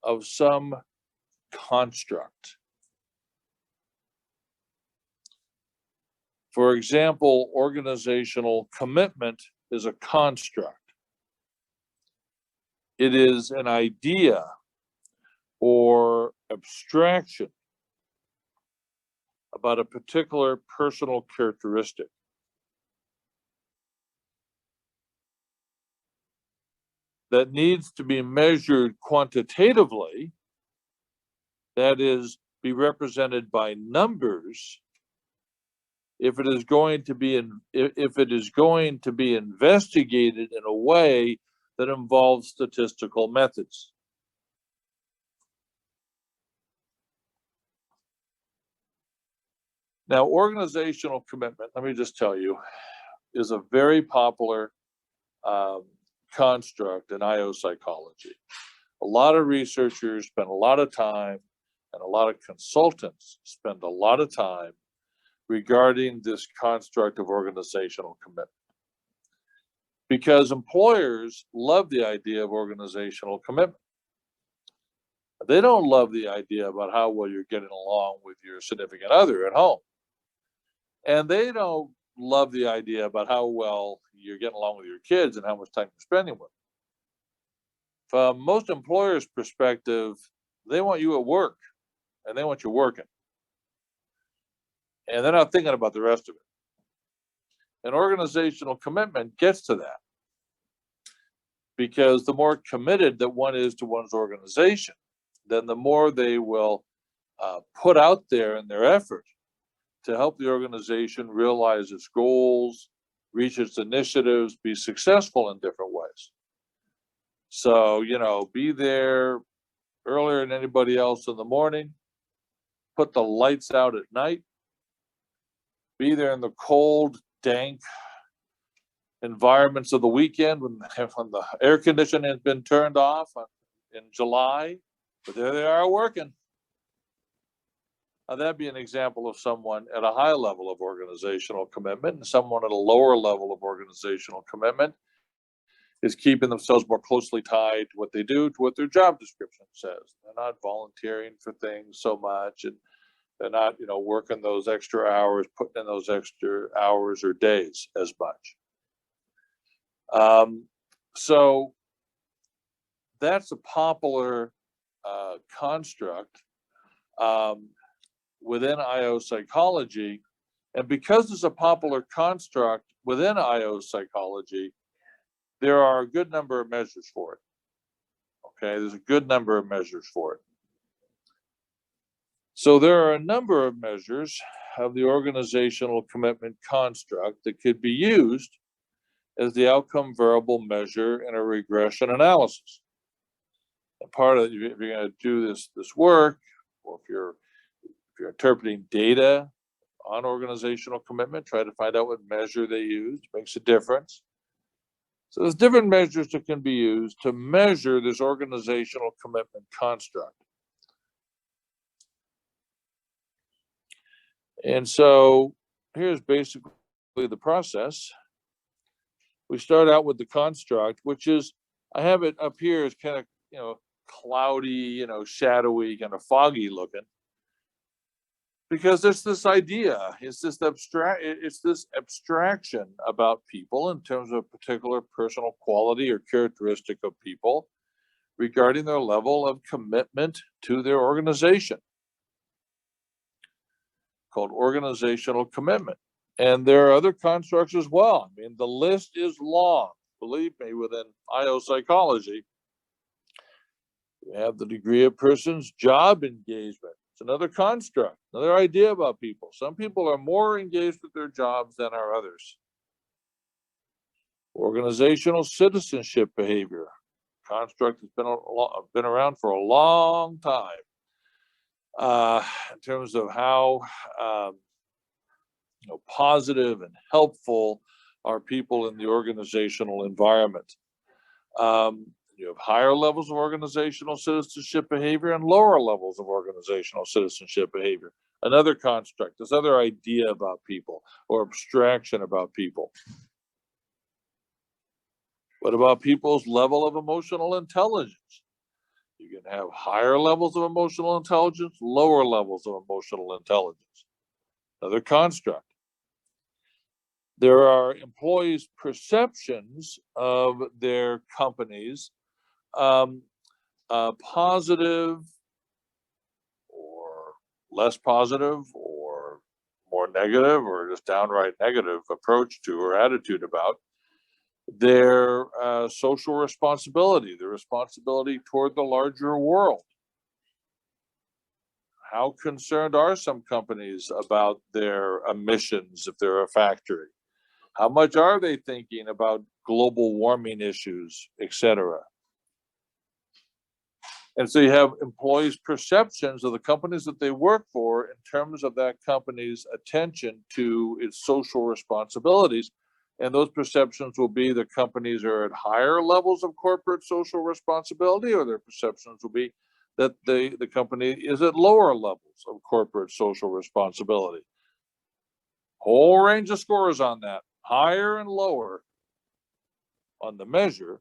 of some construct. For example, organizational commitment is a construct. It is an idea or abstraction about a particular personal characteristic. That needs to be measured quantitatively, that is, be represented by numbers, if it is going to be investigated in a way that involves statistical methods. Now, organizational commitment, let me just tell you, is a very popular construct in IO psychology. A lot of researchers spend a lot of time, and a lot of consultants spend a lot of time regarding this construct of organizational commitment. Because employers love the idea of organizational commitment. They don't love the idea about how well you're getting along with your significant other at home. And they don't love the idea about how well you're getting along with your kids and how much time you're spending with them. From most employers' perspective, they want you at work and they want you working. And they're not thinking about the rest of it. And organizational commitment gets to that. Because the more committed that one is to one's organization, then the more they will put out there in their effort to help the organization realize its goals, reach its initiatives, be successful in different ways. So, you know, be there earlier than anybody else in the morning, put the lights out at night, be there in the cold, dank environments of the weekend when the air conditioning has been turned off in July, but there they are working. Now, that'd be an example of someone at a high level of organizational commitment, and someone at a lower level of organizational commitment is keeping themselves more closely tied to what they do, to what their job description says. They're not volunteering for things so much, and they're not, you know, working those extra hours, putting in those extra hours or days as much. So that's a popular construct within IO psychology. And because it's a popular construct within IO psychology, there are a good number of measures for it. Okay, there's a good number of measures for it. So there are a number of measures of the organizational commitment construct that could be used as the outcome variable measure in a regression analysis. And part of, if you're going to do this work, or if you're interpreting data on organizational commitment, try to find out what measure they use. Makes a difference. So there's different measures that can be used to measure this organizational commitment construct. And so here's basically the process. We start out with the construct, which is, I have it up here as kind of, you know, cloudy, you know, shadowy, kind of foggy looking. Because there's this idea, it's this abstraction about people in terms of a particular personal quality or characteristic of people regarding their level of commitment to their organization, called organizational commitment. And there are other constructs as well. I mean, the list is long, believe me, within IO psychology. We have the degree of person's job engagement. It's another construct, another idea about people. Some people are more engaged with their jobs than are others. Organizational citizenship behavior, construct that's been around for a long time in terms of how you know, positive and helpful are people in the organizational environment. You have higher levels of organizational citizenship behavior and lower levels of organizational citizenship behavior. Another construct, this other idea about people or abstraction about people. What about people's level of emotional intelligence? You can have higher levels of emotional intelligence, lower levels of emotional intelligence. Another construct. There are employees' perceptions of their companies, positive or less positive or more negative or just downright negative approach to or attitude about their social responsibility, their responsibility toward the larger world. How concerned are some companies about their emissions if they're a factory? How much are they thinking about global warming issues, etc.? And so you have employees' perceptions of the companies that they work for in terms of that company's attention to its social responsibilities And those perceptions will be the companies are at higher levels of corporate social responsibility, or their perceptions will be that the company is at lower levels of corporate social responsibility. Whole range of scores on that, higher and lower on the measure,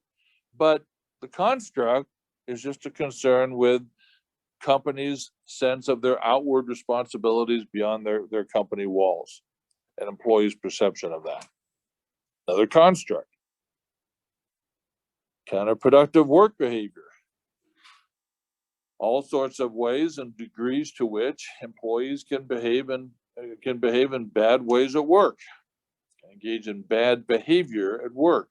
but the construct is just a concern with companies' sense of their outward responsibilities beyond their company walls and employees' perception of that. Another construct. Counterproductive work behavior. All sorts of ways and degrees to which employees can behave in bad ways at work, engage in bad behavior at work.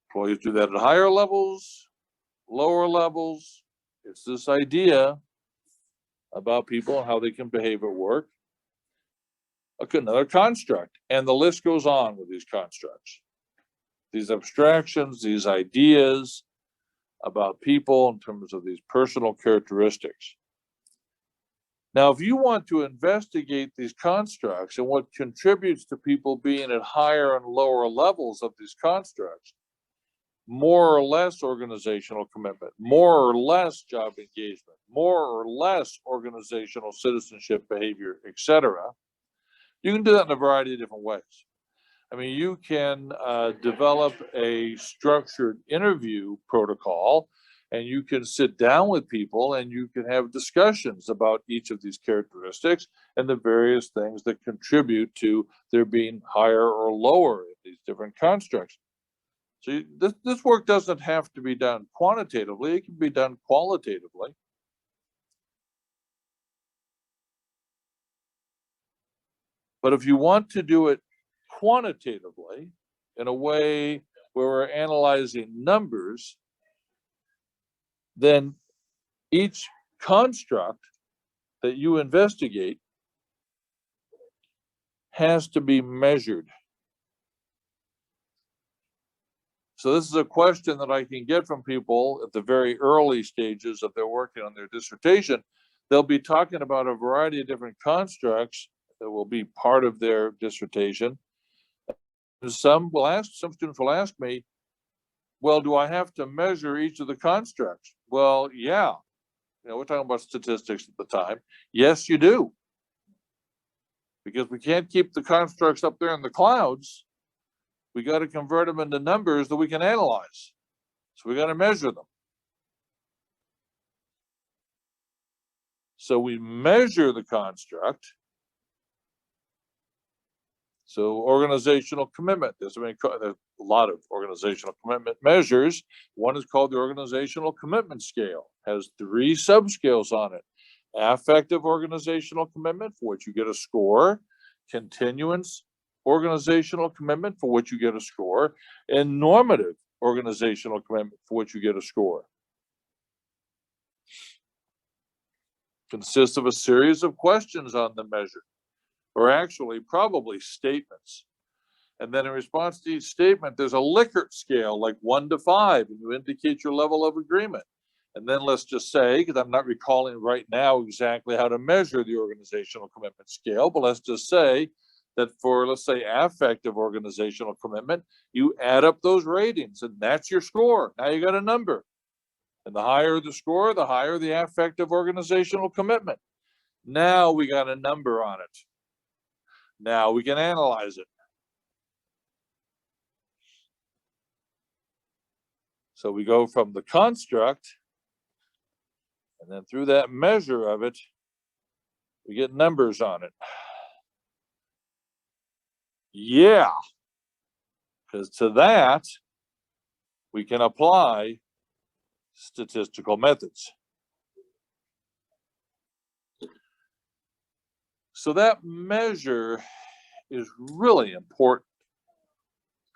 Employees do that at higher levels, lower levels. It's this idea about people and how they can behave at work. Another construct, and the list goes on with these constructs. These abstractions, these ideas about people in terms of these personal characteristics. Now, if you want to investigate these constructs and what contributes to people being at higher and lower levels of these constructs, more or less organizational commitment, more or less job engagement, more or less organizational citizenship behavior, etc., you can do that in a variety of different ways. I mean, you can develop a structured interview protocol, and you can sit down with people and you can have discussions about each of these characteristics and the various things that contribute to their being higher or lower in these different constructs. So this work doesn't have to be done quantitatively, it can be done qualitatively. But if you want to do it quantitatively, in a way where we're analyzing numbers, then each construct that you investigate has to be measured. So this is a question that I can get from people at the very early stages of their working on their dissertation. They'll be talking about a variety of different constructs that will be part of their dissertation. Some students will ask me, well, do I have to measure each of the constructs? Well, yeah. We're talking about statistics at the time. Yes, you do. Because we can't keep the constructs up there in the clouds. We got to convert them into numbers that we can analyze. So we got to measure them. So we measure the construct. So organizational commitment, there's a lot of organizational commitment measures. One is called the organizational commitment scale, has 3 subscales on it. Affective organizational commitment, for which you get a score, continuance organizational commitment, for which you get a score, and normative organizational commitment, for which you get a score. Consists of a series of questions on the measure, or actually probably statements. And then in response to each statement, there's a Likert scale, like 1 to 5, and you indicate your level of agreement. And then let's just say, because I'm not recalling right now exactly how to measure the organizational commitment scale, but let's just say that for, let's say, affective organizational commitment, you add up those ratings, and that's your score. Now you got a number. And the higher the score, the higher the affective organizational commitment. Now we got a number on it. Now we can analyze it. So we go from the construct, and then through that measure of it, we get numbers on it. Yeah, because to that, we can apply statistical methods. So that measure is really important,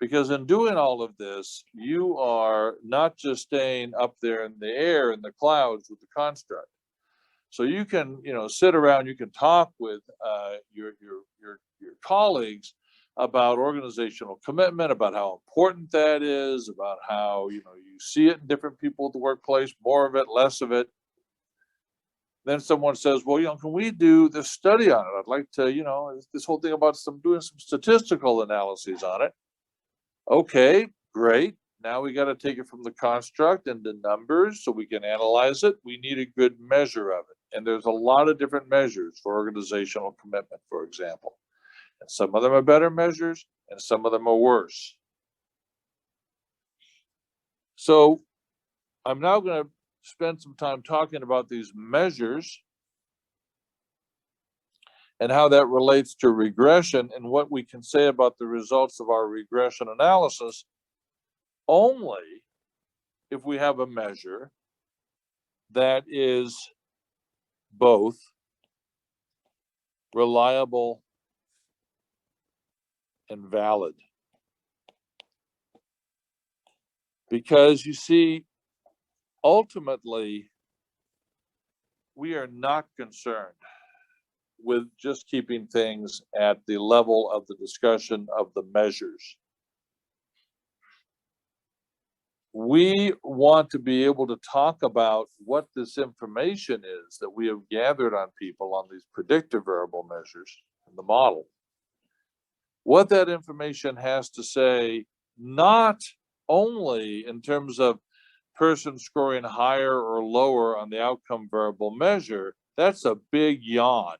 because in doing all of this, you are not just staying up there in the air in the clouds with the construct. So you can, sit around, you can talk with your colleagues about organizational commitment, about how important that is, about how you see it in different people at the workplace, more of it, less of it. Then someone says, well, can we do this study on it? I'd like to, this whole thing about doing some statistical analyses on it. Okay, great. Now we got to take it from the construct into numbers so we can analyze it. We need a good measure of it. And there's a lot of different measures for organizational commitment, for example. And some of them are better measures and some of them are worse. So I'm now going to spend some time talking about these measures and how that relates to regression and what we can say about the results of our regression analysis only if we have a measure that is both reliable and valid. Because you see, ultimately, we are not concerned with just keeping things at the level of the discussion of the measures. We want to be able to talk about what this information is that we have gathered on people on these predictive variable measures in the model. What that information has to say, not only in terms of person scoring higher or lower on the outcome variable measure, that's a big yawn.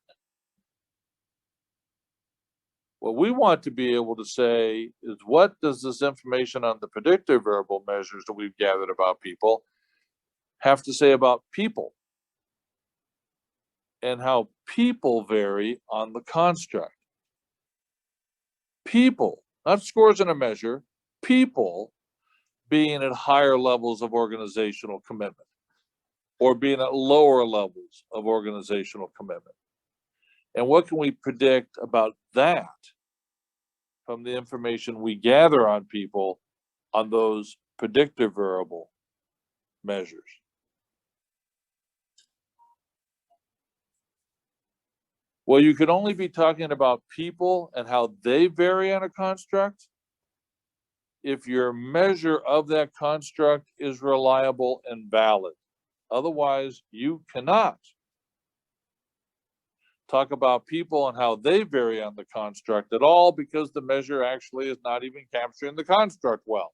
What we want to be able to say is, what does this information on the predictive variable measures that we've gathered about people have to say about people and how people vary on the construct? People, not scores in a measure, people being at higher levels of organizational commitment or being at lower levels of organizational commitment. And what can we predict about that from the information we gather on people on those predictive variable measures? Well, you could only be talking about people and how they vary on a construct if your measure of that construct is reliable and valid. Otherwise, you cannot talk about people and how they vary on the construct at all, because the measure actually is not even capturing the construct well.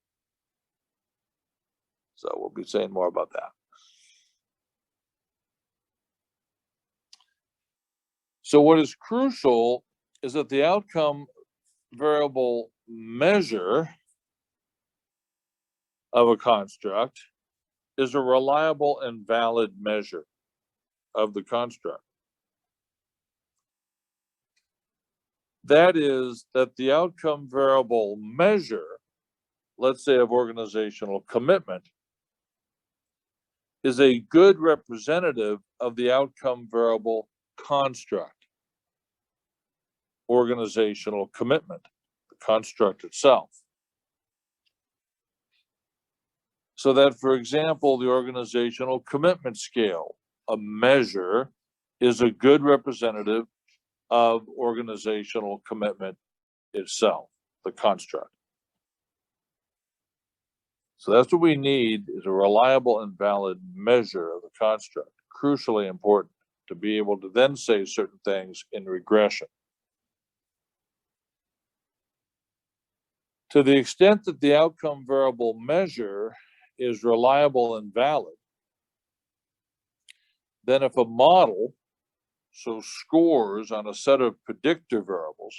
So we'll be saying more about that. So what is crucial is that the outcome variable measure of a construct is a reliable and valid measure of the construct. That is, that the outcome variable measure, let's say of organizational commitment, is a good representative of the outcome variable construct, organizational commitment, the construct itself. So that, for example, the organizational commitment scale, a measure, is a good representative of organizational commitment itself, the construct. So that's what we need, is a reliable and valid measure of the construct, crucially important to be able to then say certain things in regression. To the extent that the outcome variable measure is reliable and valid, then if a model, so scores on a set of predictive variables,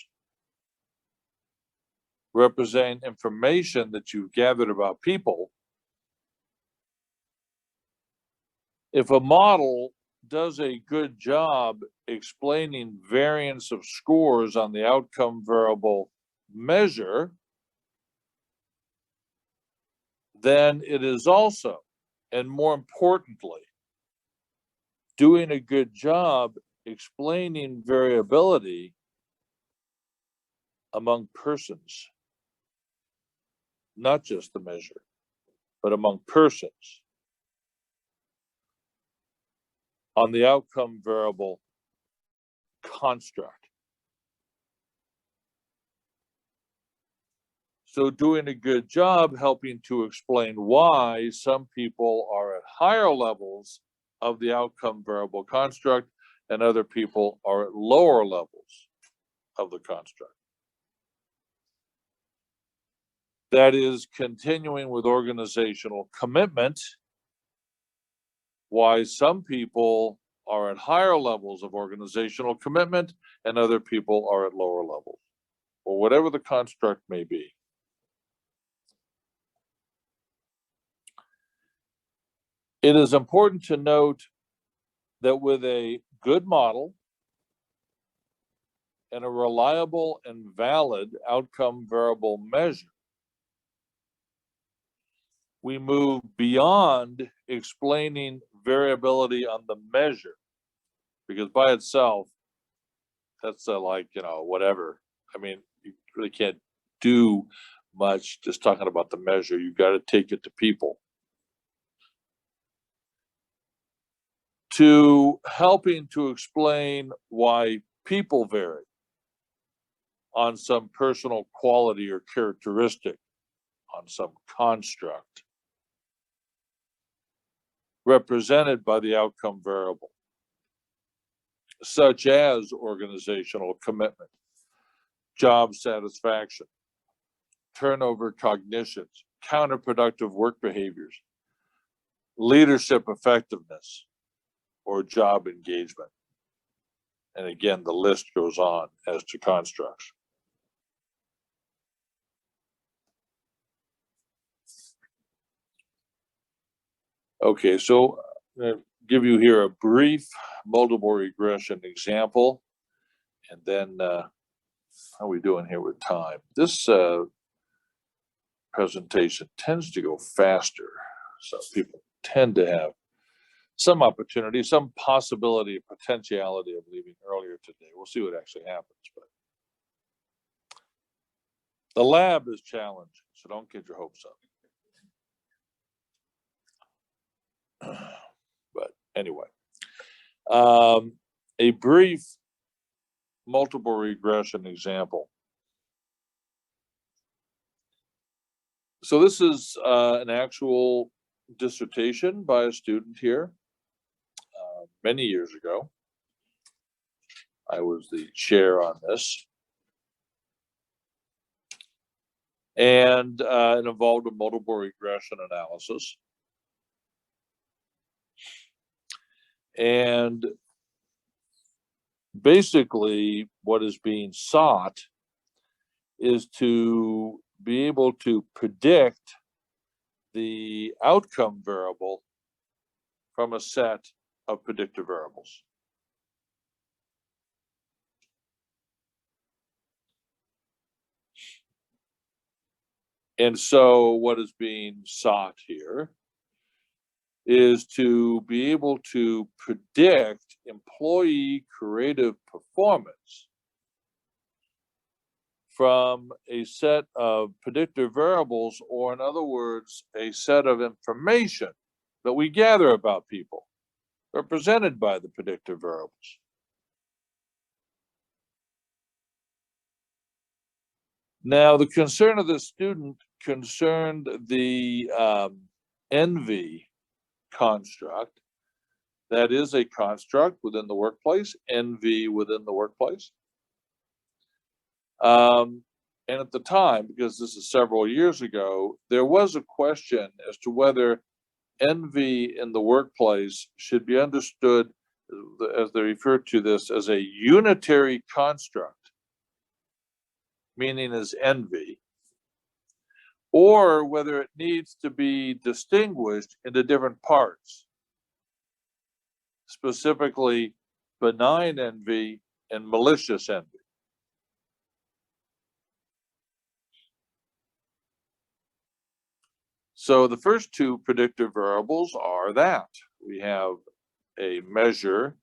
represent information that you've gathered about people, if a model does a good job explaining variance of scores on the outcome variable measure, then it is also, and more importantly, doing a good job explaining variability among persons, not just the measure, but among persons on the outcome variable construct. So doing a good job helping to explain why some people are at higher levels of the outcome variable construct, and other people are at lower levels of the construct. That is continuing with organizational commitment, why some people are at higher levels of organizational commitment and other people are at lower levels, or whatever the construct may be. It is important to note that with a good model and a reliable and valid outcome variable measure, we move beyond explaining variability on the measure, because by itself, that's like, whatever. I mean, you really can't do much just talking about the measure. You've got to take it to people. To helping to explain why people vary on some personal quality or characteristic, on some construct represented by the outcome variable, such as organizational commitment, job satisfaction, turnover cognitions, counterproductive work behaviors, leadership effectiveness, or job engagement. And again, the list goes on as to constructs. Okay, so I'm going to give you here a brief multiple regression example, and then how are we doing here with time? This presentation tends to go faster, so people tend to have some opportunity, some possibility, potentiality of leaving earlier today. We'll see what actually happens, but the lab is challenging, so don't get your hopes up. But anyway, a brief multiple regression example. So this is an actual dissertation by a student here. Many years ago, I was the chair on this, and it involved a multiple regression analysis. And basically, what is being sought is to be able to predict the outcome variable from a set of predictive variables. And so what is being sought here is to be able to predict employee creative performance from a set of predictive variables, or in other words, a set of information that we gather about people, represented by the predictive variables. Now, the concern of the student concerned the envy construct. That is a construct within the workplace, envy within the workplace. And at the time, because this is several years ago, there was a question as to whether envy in the workplace should be understood, as they refer to this, as a unitary construct, meaning as envy, or whether it needs to be distinguished into different parts, specifically benign envy and malicious envy. So the first two predictive variables are that we have a measure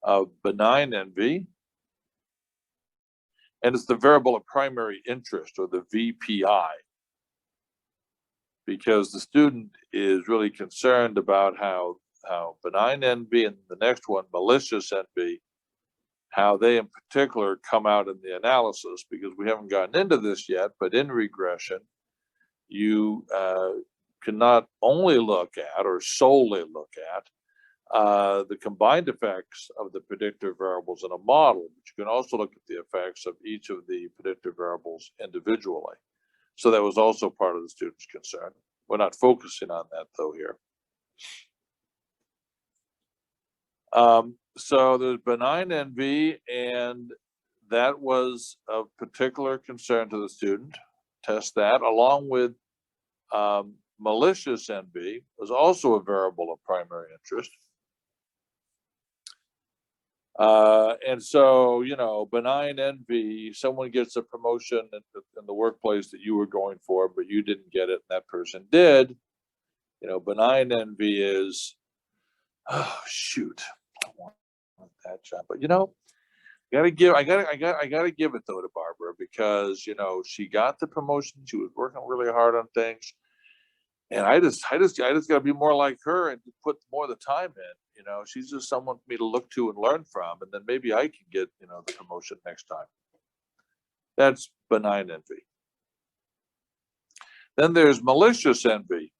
of benign envy, and it's the variable of primary interest, or the VPI, because the student is really concerned about how benign envy and the next one, malicious envy, how they in particular come out in the analysis, because we haven't gotten into this yet, but in regression, you can not only look at or solely look at the combined effects of the predictive variables in a model, but you can also look at the effects of each of the predictive variables individually. So that was also part of the student's concern. We're not focusing on that though here. So there's benign envy, and that was of particular concern to the student. Test that, along with malicious envy was also a variable of primary interest. And so, you know, benign envy, someone gets a promotion in the workplace that you were going for, but you didn't get it, and that person did. You know, benign envy is, oh shoot, I want that job. But you know, I gotta give it though to Barbara, because you know, she got the promotion, she was working really hard on things. And I just gotta be more like her and put more of the time in. You know, she's just someone for me to look to and learn from, and then maybe I can get, you know, the promotion next time. That's benign envy. Then there's malicious envy.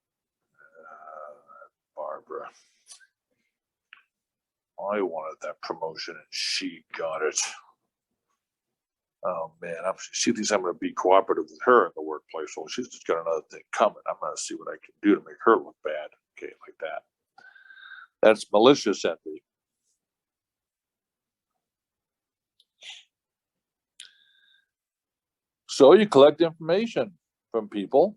Barbara, I wanted that promotion and she got it. Oh man, she thinks I'm going to be cooperative with her in the workplace. Well, she's just got another thing coming. I'm going to see what I can do to make her look bad. Okay, like that. That's malicious envy. So you collect information from people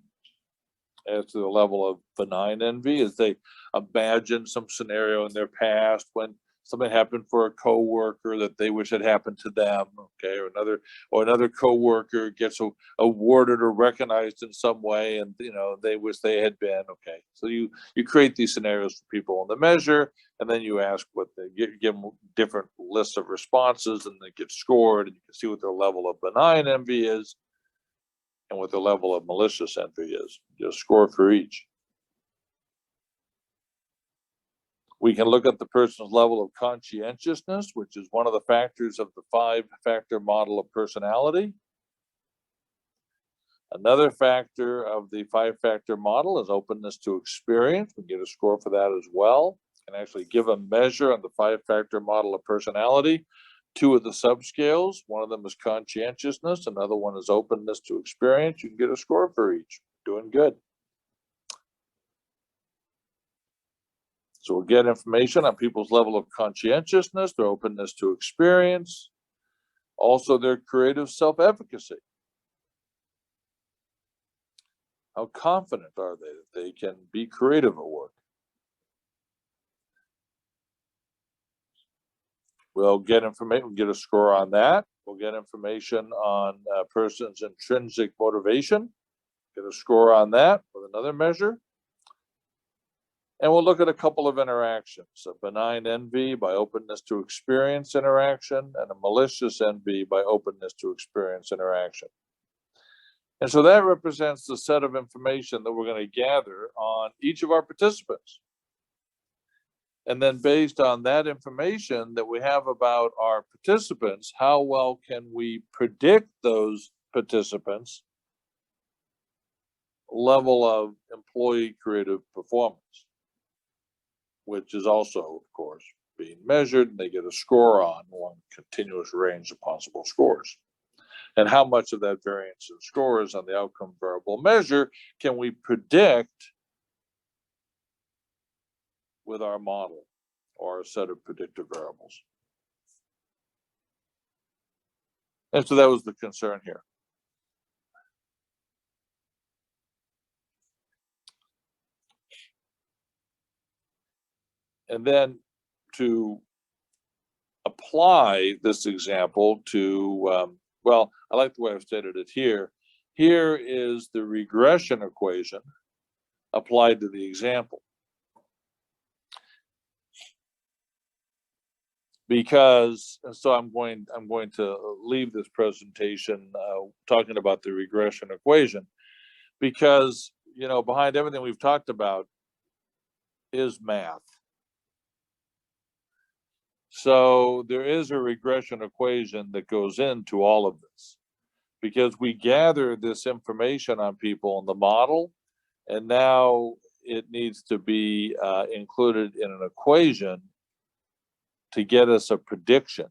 as to the level of benign envy, as they imagine some scenario in their past when something happened for a coworker that they wish had happened to them, okay, or another coworker gets awarded or recognized in some way, and you know, they wish they had been, okay. So you create these scenarios for people on the measure, and then you ask what they give them different lists of responses, and they get scored, and you can see what their level of benign envy is and what the level of malicious envy is. Just score for each. We can look at the person's level of conscientiousness, which is one of the factors of the 5-factor model of personality. Another factor of the 5-factor model is openness to experience. We get a score for that as well. And actually give a measure on the 5-factor model of personality. 2 of the subscales, one of them is conscientiousness, another one is openness to experience. You can get a score for each. Doing good. So we'll get information on people's level of conscientiousness, their openness to experience, also their creative self-efficacy. How confident are they that they can be creative at work? We'll get information, we'll get a score on that. We'll get information on a person's intrinsic motivation, get a score on that with another measure. And we'll look at a couple of interactions, a benign envy by openness to experience interaction, and a malicious envy by openness to experience interaction. And so that represents the set of information that we're going to gather on each of our participants. And then based on that information that we have about our participants, how well can we predict those participants' level of employee creative performance, which is also, of course, being measured, and they get a score on one continuous range of possible scores. And how much of that variance in scores on the outcome variable measure can we predict with our model or a set of predictive variables? And so that was the concern here. And then to apply this example to, well, I like the way I've stated it here. Here is the regression equation applied to the example. Because, and so I'm going to leave this presentation talking about the regression equation, because, you know, behind everything we've talked about is math. So there is a regression equation that goes into all of this, because we gather this information on people in the model, and now it needs to be included in an equation to get us a prediction.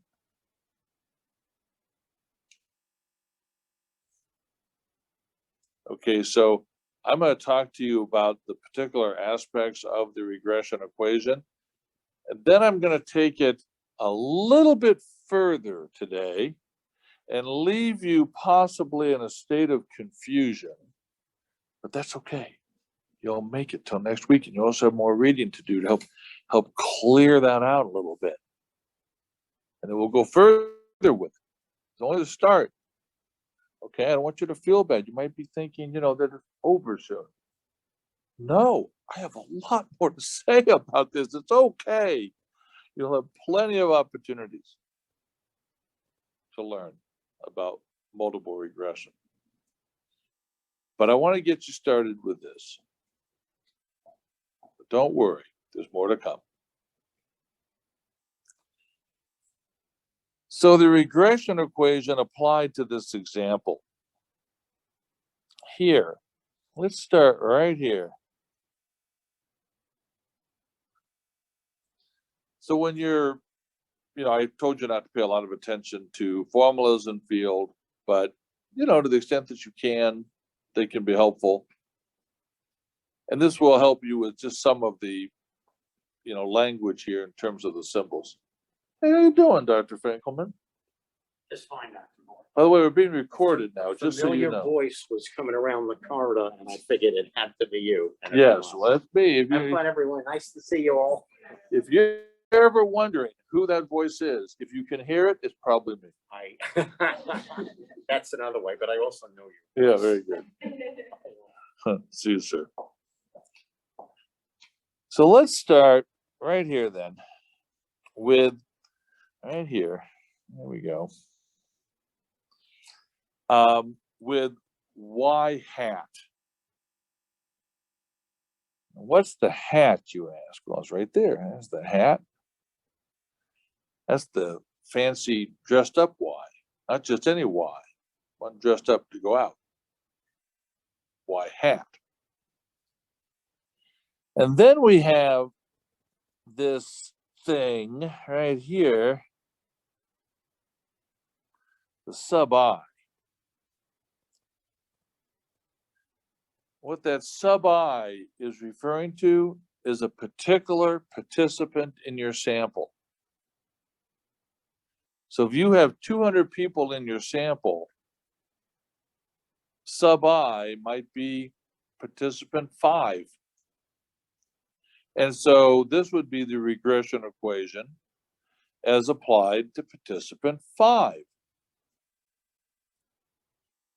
Okay, so I'm going to talk to you about the particular aspects of the regression equation, and then I'm going to take it a little bit further today and leave you possibly in a state of confusion, but that's okay. You'll make it till next week, and you also have more reading to do to help clear that out a little bit. And then we'll go further with it. It's only the start. Okay, I don't want you to feel bad. You might be thinking, you know, that it's over soon. No, I have a lot more to say about this. It's okay. You'll have plenty of opportunities to learn about multiple regression. But I want to get you started with this. But don't worry, there's more to come. So the regression equation applied to this example. Here, let's start right here. So when you're, you know, I told you not to pay a lot of attention to formulas in field, but, you know, to the extent that you can, they can be helpful. And this will help you with just some of the, you know, language here in terms of the symbols. Hey, how you doing, Dr. Finkelman? Just fine, Dr. Moore. By the way, we're being recorded now, just so you Familiar know. voice was coming around the corridor, and I figured it had to be you. And it Yes, was. well, that's me. Have fun, everyone. Nice to see you all. If you're ever wondering who that voice is, if you can hear it, it's probably me. That's another way, but I also know you. Yeah, very good. See you, sir. So let's start right here then with, right here, there we go, with y hat. What's the hat, you ask? Well, it's right there. That's the hat. That's the fancy dressed up Y, not just any Y, one dressed up to go out. Y hat. And then we have this thing right here, the sub I. What that sub I is referring to is a particular participant in your sample. So if you have 200 people in your sample, sub I might be participant 5. And so this would be the regression equation as applied to participant 5.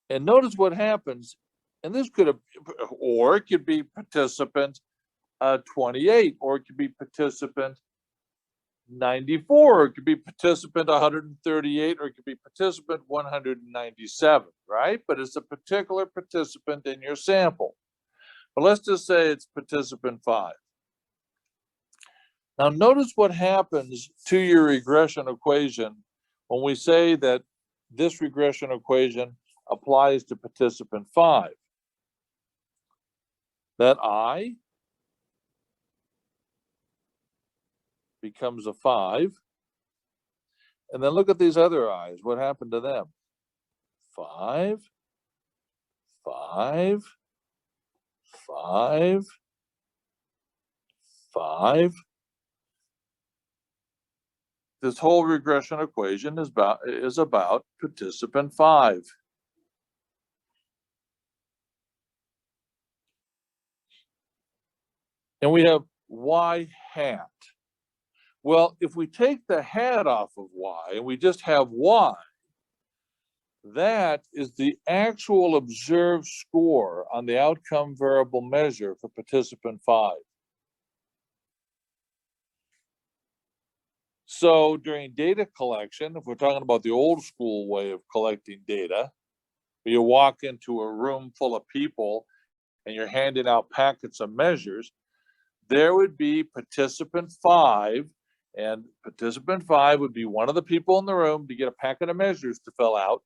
And notice what happens, and this could have, or it could be participant 28, or it could be participant 94, or it could be participant 138, or it could be participant 197, right? But it's a particular participant in your sample. But let's just say it's participant 5. Now notice what happens to your regression equation when we say that this regression equation applies to participant 5. That I becomes a 5. And then look at these other I's. What happened to them? 5, 5, 5, 5. This whole regression equation is about participant 5. And we have y hat. Well, if we take the hat off of y and we just have y, that is the actual observed score on the outcome variable measure for participant 5. So during data collection, if we're talking about the old school way of collecting data, where you walk into a room full of people and you're handing out packets of measures, there would be participant 5, and participant 5 would be one of the people in the room to get a packet of measures to fill out.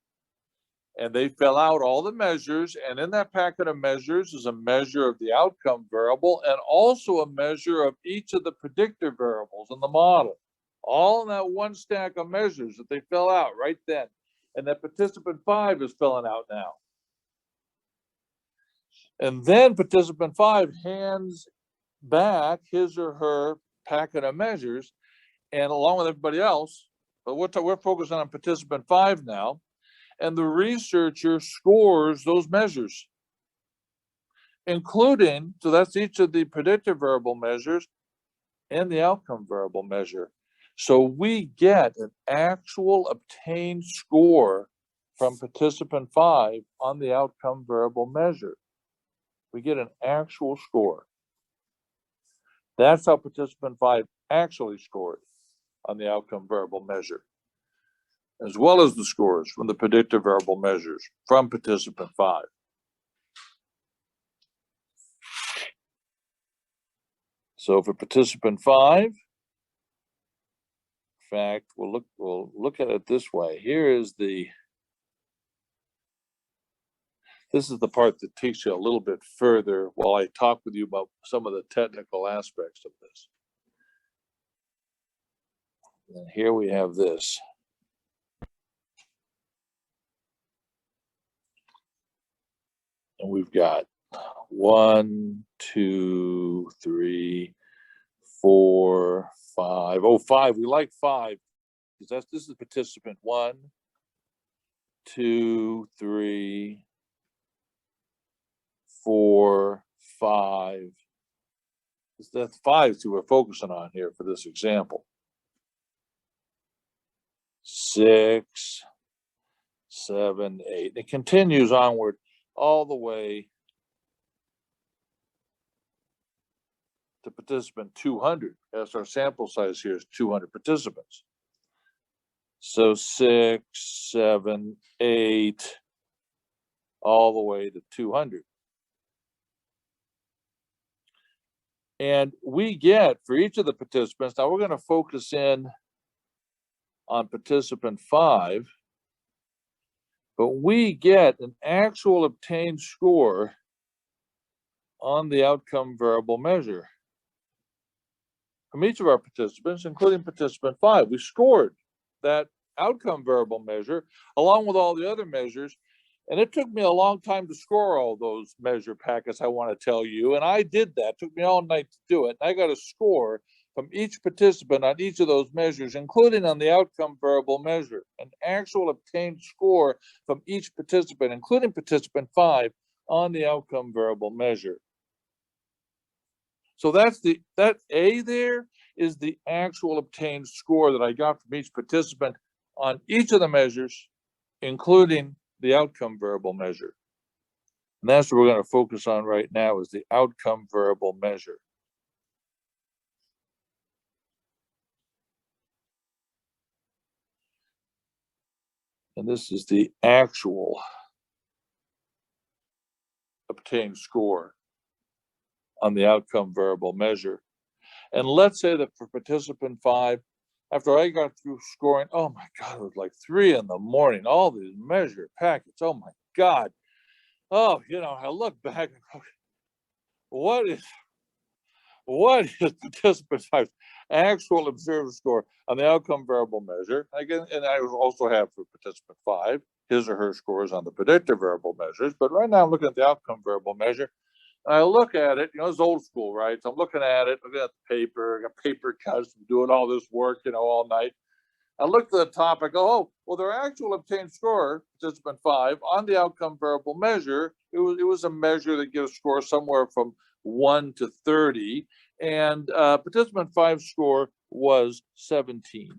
And they fill out all the measures, and in that packet of measures is a measure of the outcome variable and also a measure of each of the predictive variables in the model. All in that one stack of measures that they fill out right then. And that participant 5 is filling out now. And then participant 5 hands back his or her packet of measures, and along with everybody else, but we're focusing on participant 5 now, and the researcher scores those measures, including, so that's each of the predictive variable measures and the outcome variable measure. So we get an actual obtained score from participant 5 on the outcome variable measure. We get an actual score. That's how participant 5 actually scored on the outcome variable measure, as well as the scores from the predictive variable measures from participant 5. So for participant 5, in fact, we'll look at it this way. This is the part that takes you a little bit further while I talk with you about some of the technical aspects of this. And here we have this. And we've got 1, 2, 3, 4, 5. Oh, 5. We like 5 because this is participant 1, 2, 3, 4, 5. That's 5 that we're focusing on here for this example. 6, 7, 8. It continues onward all the way to participant 200. As our sample size here is 200 participants. So 6, 7, 8, all the way to 200. And we get, for each of the participants, now we're going to focus in on participant 5, but we get an actual obtained score on the outcome variable measure from each of our participants, including participant 5. We scored that outcome variable measure along with all the other measures. And it took me a long time to score all those measure packets, I want to tell you. And I did that. It took me all night to do it. And I got a score from each participant on each of those measures, including on the outcome variable measure, an actual obtained score from each participant, including participant 5, on the outcome variable measure. So that A there is the actual obtained score that I got from each participant on each of the measures, including the outcome variable measure. And that's what we're going to focus on right now, is the outcome variable measure. And this is the actual obtained score on the outcome variable measure. And let's say that for participant 5, after I got through scoring, oh my God, it was like 3 in the morning, all these measure packets. Oh my God. Oh, I look back, what is participant 5's actual observed score on the outcome variable measure? Again, and I also have for participant 5, his or her scores on the predictive variable measures. But right now I'm looking at the outcome variable measure. I look at it, it's old school, right? So I'm looking at it, looking at the paper, I got paper cuts, doing all this work, all night. I looked at the top, I go, oh, well, their actual obtained score, participant 5, on the outcome variable measure, it was a measure that gives score somewhere from 1 to 30, and participant 5's score was 17.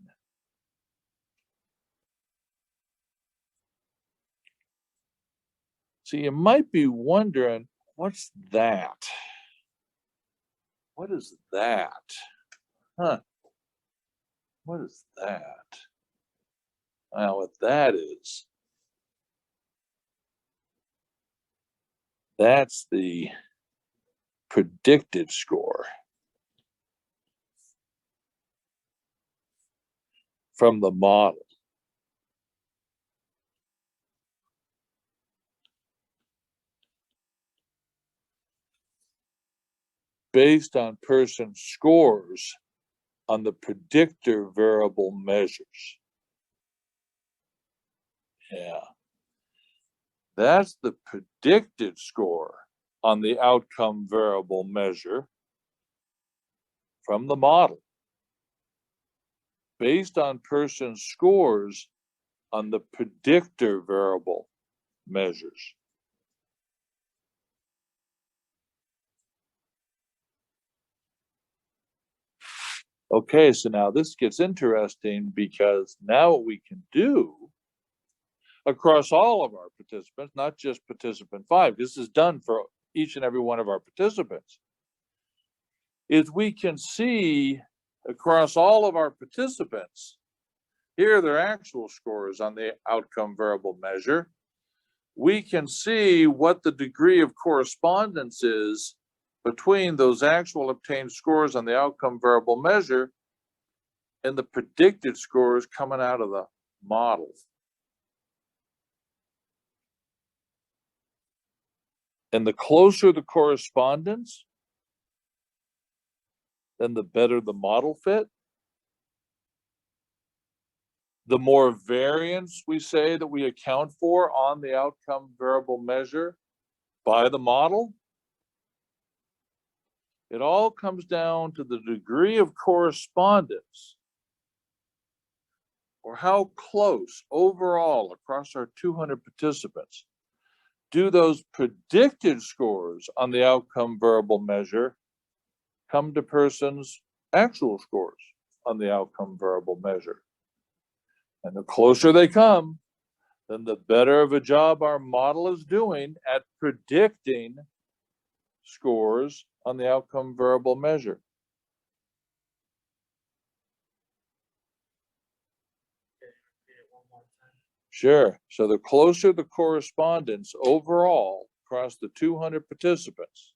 So you might be wondering, what's that? What is that? Huh? What is that? Well, what that is, that's the predicted score from the model. based on person scores on the predictor variable measures. Yeah. That's the predicted score on the outcome variable measure from the model, based on person scores on the predictor variable measures. Okay, so now this gets interesting, because now what we can do across all of our participants, not just participant 5, this is done for each and every one of our participants, is we can see across all of our participants, here are their actual scores on the outcome variable measure. We can see what the degree of correspondence is between those actual obtained scores on the outcome variable measure and the predicted scores coming out of the model. And the closer the correspondence, then the better the model fit. The more variance we say that we account for on the outcome variable measure by the model. It all comes down to the degree of correspondence, or how close overall across our 200 participants do those predicted scores on the outcome variable measure come to persons' actual scores on the outcome variable measure. And the closer they come, then the better of a job our model is doing at predicting scores on the outcome variable measure. Repeat it one more time. Sure. So the closer the correspondence overall across the 200 participants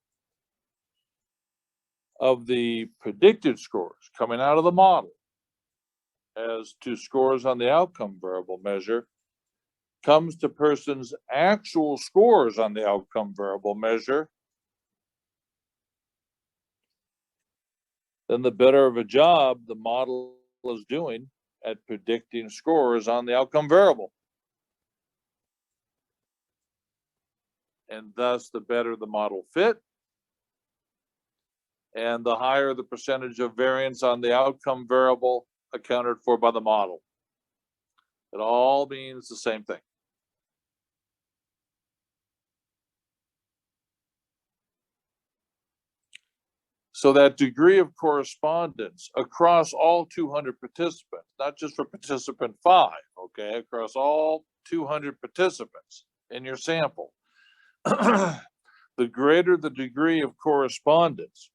of the predicted scores coming out of the model as to scores on the outcome variable measure comes to persons' actual scores on the outcome variable measure, then the better of a job the model is doing at predicting scores on the outcome variable. And thus the better the model fit, and the higher the percentage of variance on the outcome variable accounted for by the model. It all means the same thing. So that degree of correspondence across all 200 participants, not just for participant 5, okay, across all 200 participants in your sample, the greater the degree of correspondence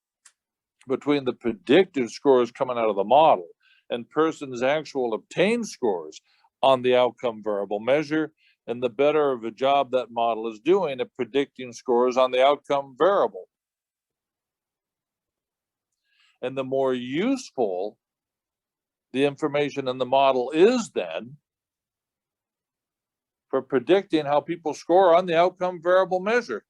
between the predicted scores coming out of the model and persons' actual obtained scores on the outcome variable measure, and the better of a job that model is doing at predicting scores on the outcome variable. And the more useful the information in the model is then for predicting how people score on the outcome variable measure.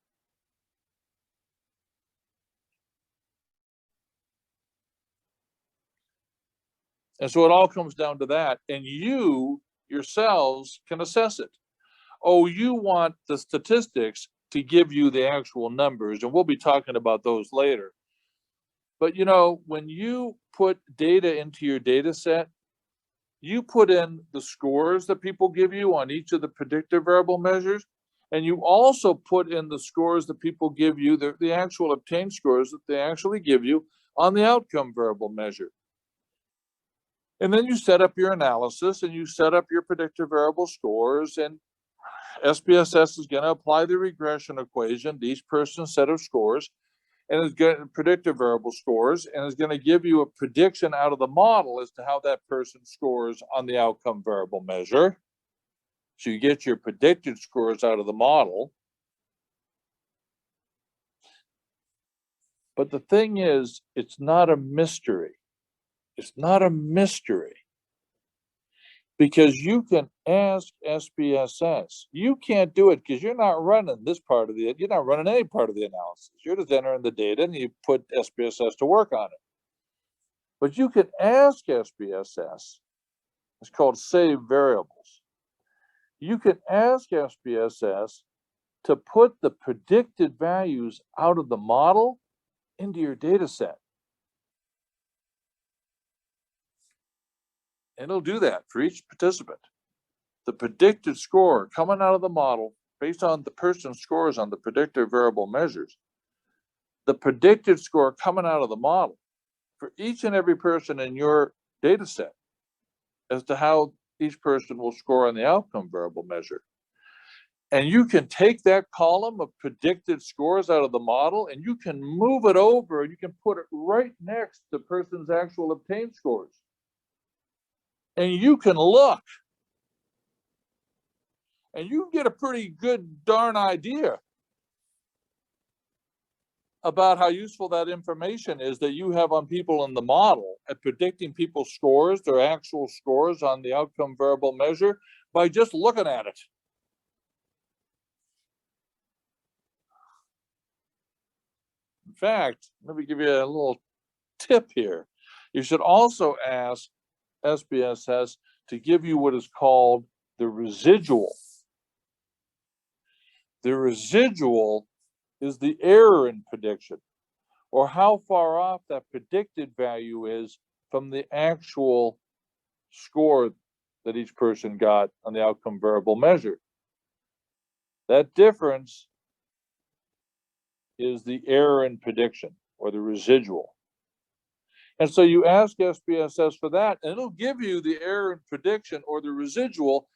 And so it all comes down to that, and you yourselves can assess it. Oh, you want the statistics to give you the actual numbers, and we'll be talking about those later. But you know, when you put data into your data set, you put in the scores that people give you on each of the predictive variable measures, and you also put in the scores that people give you, the actual obtained scores that they actually give you on the outcome variable measure. And then you set up your analysis and you set up your predictive variable scores, and SPSS is going to apply the regression equation to each person's set of scores, and is going to predictive variable scores, and is going to give you a prediction out of the model as to how that person scores on the outcome variable measure. So you get your predicted scores out of the model. But the thing is, it's not a mystery. It's not a mystery. Because you can ask SPSS. You can't do it because you're not running this part of you're not running any part of the analysis. You're just entering the data and you put SPSS to work on it. But you can ask SPSS. It's called save variables. You can ask SPSS to put the predicted values out of the model into your data set. And it'll do that for each participant. The predicted score coming out of the model based on the person's scores on the predictor variable measures. The predicted score coming out of the model for each and every person in your data set as to how each person will score on the outcome variable measure. And you can take that column of predicted scores out of the model and you can move it over and you can put it right next to the person's actual obtained scores. And you can look and you get a pretty good darn idea about how useful that information is that you have on people in the model at predicting people's scores, their actual scores on the outcome variable measure by just looking at it. In fact, let me give you a little tip here. You should also ask SPSS to give you what is called the residual. The residual is the error in prediction, or how far off that predicted value is from the actual score that each person got on the outcome variable measure. That difference is the error in prediction, or the residual. And so you ask SPSS for that, and it'll give you the error in prediction or the residual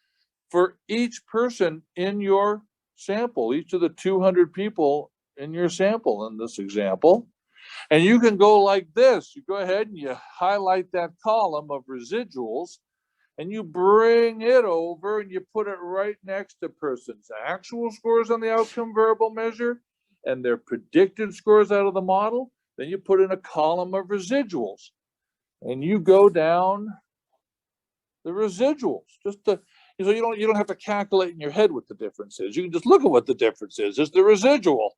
for each person in your sample, each of the 200 people in your sample in this example. And you can go like this. You go ahead and you highlight that column of residuals and you bring it over and you put it right next to person's actual scores on the outcome variable measure and their predicted scores out of the model. Then you put in a column of residuals and you go down the residuals just to, so you don't have to calculate in your head what the difference is. You can just look at what the difference is. It's the residual.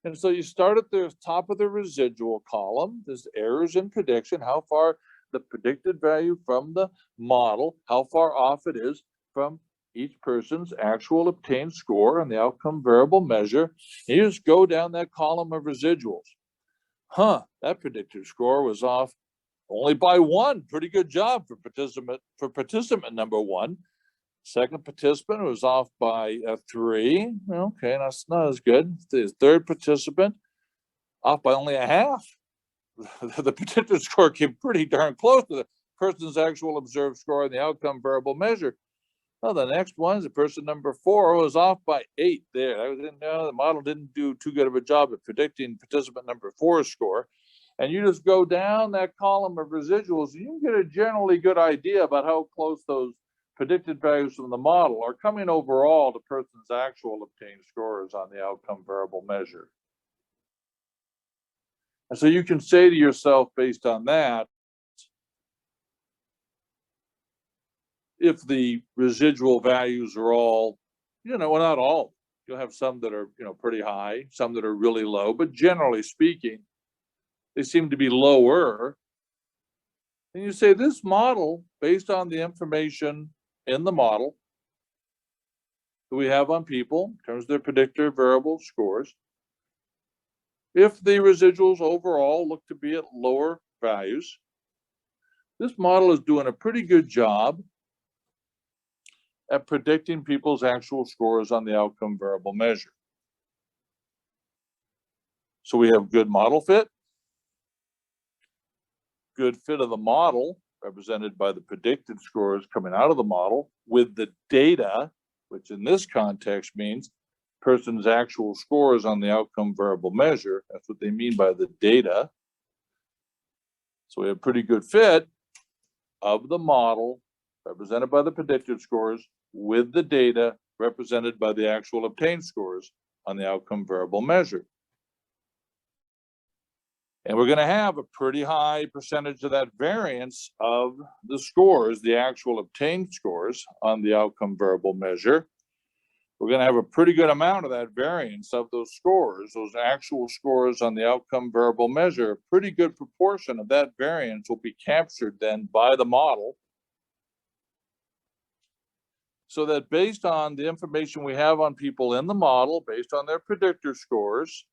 And so you start at the top of the residual column. There's errors in prediction, how far the predicted value from the model, how far off it is from each person's actual obtained score on the outcome variable measure. And you just go down that column of residuals. That predicted score was off only by 1. Pretty good job for participant number 1. Second participant was off by 3. Okay, that's not as good. The third participant off by only a half. The predicted score came pretty darn close to the person's actual observed score on the outcome variable measure. Well, the next one is the person number 4 was off by 8 there. The model didn't do too good of a job at predicting participant number 4's score. And you just go down that column of residuals, and you can get a generally good idea about how close those predicted values from the model are coming overall to person's actual obtained scores on the outcome variable measure. And so you can say to yourself based on that, if the residual values are all, well, not all, you'll have some that are, pretty high, some that are really low, but generally speaking, they seem to be lower. And you say this model, based on the information in the model that we have on people in terms of their predictor variable scores, if the residuals overall look to be at lower values, this model is doing a pretty good job at predicting people's actual scores on the outcome variable measure. So we have good model fit, good fit of the model represented by the predicted scores coming out of the model with the data, which in this context means person's actual scores on the outcome variable measure. That's what they mean by the data. So we have pretty good fit of the model represented by the predicted scores with the data represented by the actual obtained scores on the outcome variable measure. And we're going to have a pretty high percentage of that variance of the scores, the actual obtained scores on the outcome variable measure. We're going to have a pretty good amount of that variance of those scores, those actual scores on the outcome variable measure. A pretty good proportion of that variance will be captured then by the model, so that based on the information we have on people in the model, based on their predictor scores,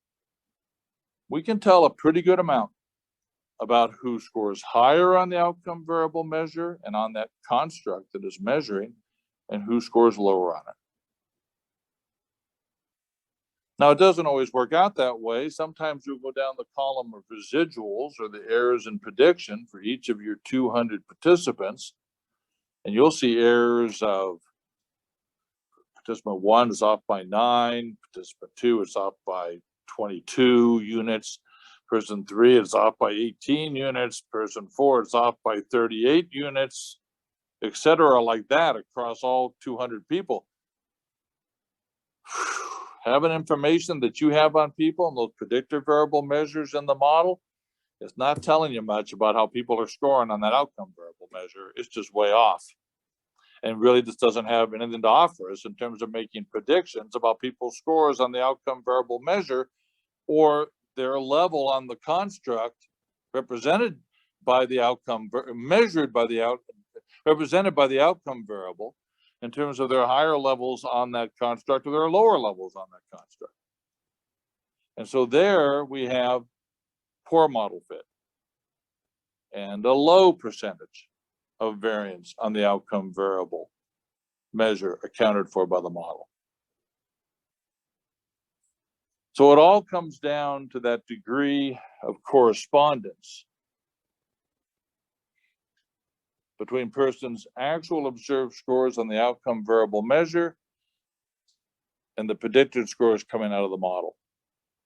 we can tell a pretty good amount about who scores higher on the outcome variable measure and on that construct that is measuring, and who scores lower on it. Now, it doesn't always work out that way. Sometimes you'll go down the column of residuals, or the errors in prediction for each of your 200 participants, and you'll see errors of participant 1 is off by 9, participant 2 is off by 22 units, person 3 is off by 18 units, person 4 is off by 38 units, etc., like that across all 200 people. Having information that you have on people and those predictor variable measures in the model is not telling you much about how people are scoring on that outcome variable measure. It's just way off. And really just doesn't have anything to offer us in terms of making predictions about people's scores on the outcome variable measure, or their level on the construct represented by the outcome, measured by the represented by the outcome variable, in terms of their higher levels on that construct or their lower levels on that construct. And so there we have poor model fit and a low percentage of variance on the outcome variable measure accounted for by the model. So it all comes down to that degree of correspondence between persons' actual observed scores on the outcome variable measure and the predicted scores coming out of the model,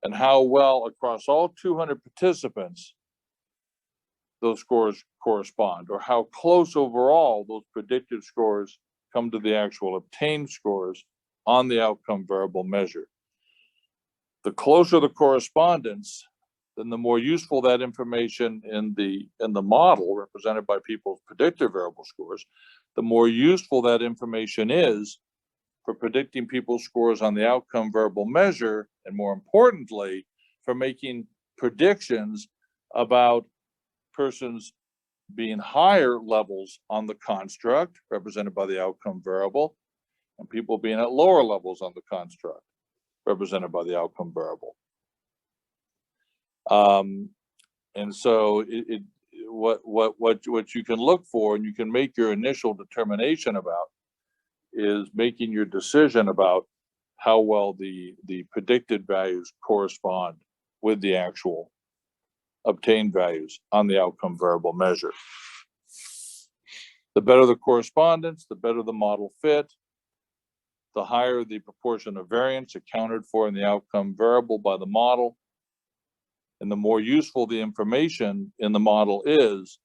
and how well across all 200 participants those scores correspond, or how close overall those predicted scores come to the actual obtained scores on the outcome variable measure. The closer the correspondence, then the more useful that information in the model represented by people's predictor variable scores, the more useful that information is for predicting people's scores on the outcome variable measure, and more importantly, for making predictions about persons being higher levels on the construct represented by the outcome variable, and people being at lower levels on the construct represented by the outcome variable. And so what you can look for, and you can make your initial determination about, is making your decision about how well the predicted values correspond with the actual obtained values on the outcome variable measure. The better the correspondence, the better the model fit, the higher the proportion of variance accounted for in the outcome variable by the model, and the more useful the information in the model is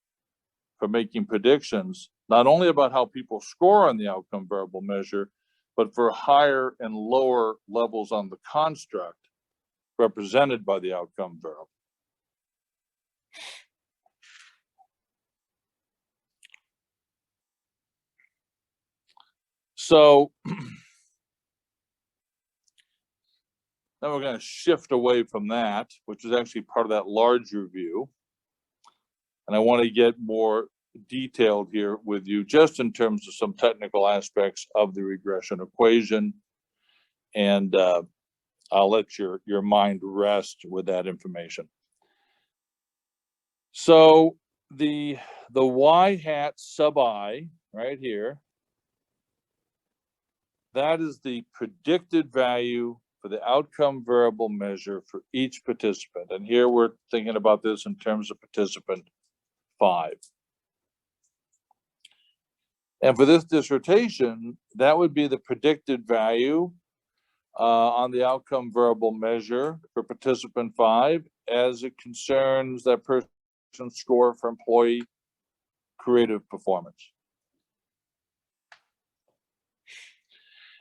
for making predictions, not only about how people score on the outcome variable measure, but for higher and lower levels on the construct represented by the outcome variable. So now we're going to shift away from that, which is actually part of that larger view. And I want to get more detailed here with you, just in terms of some technical aspects of the regression equation. And I'll let your mind rest with that information. So the y hat sub I right here, that is the predicted value for the outcome variable measure for each participant. And here we're thinking about this in terms of participant 5. And for this dissertation, that would be the predicted value on the outcome variable measure for participant 5 as it concerns that person's score for employee creative performance.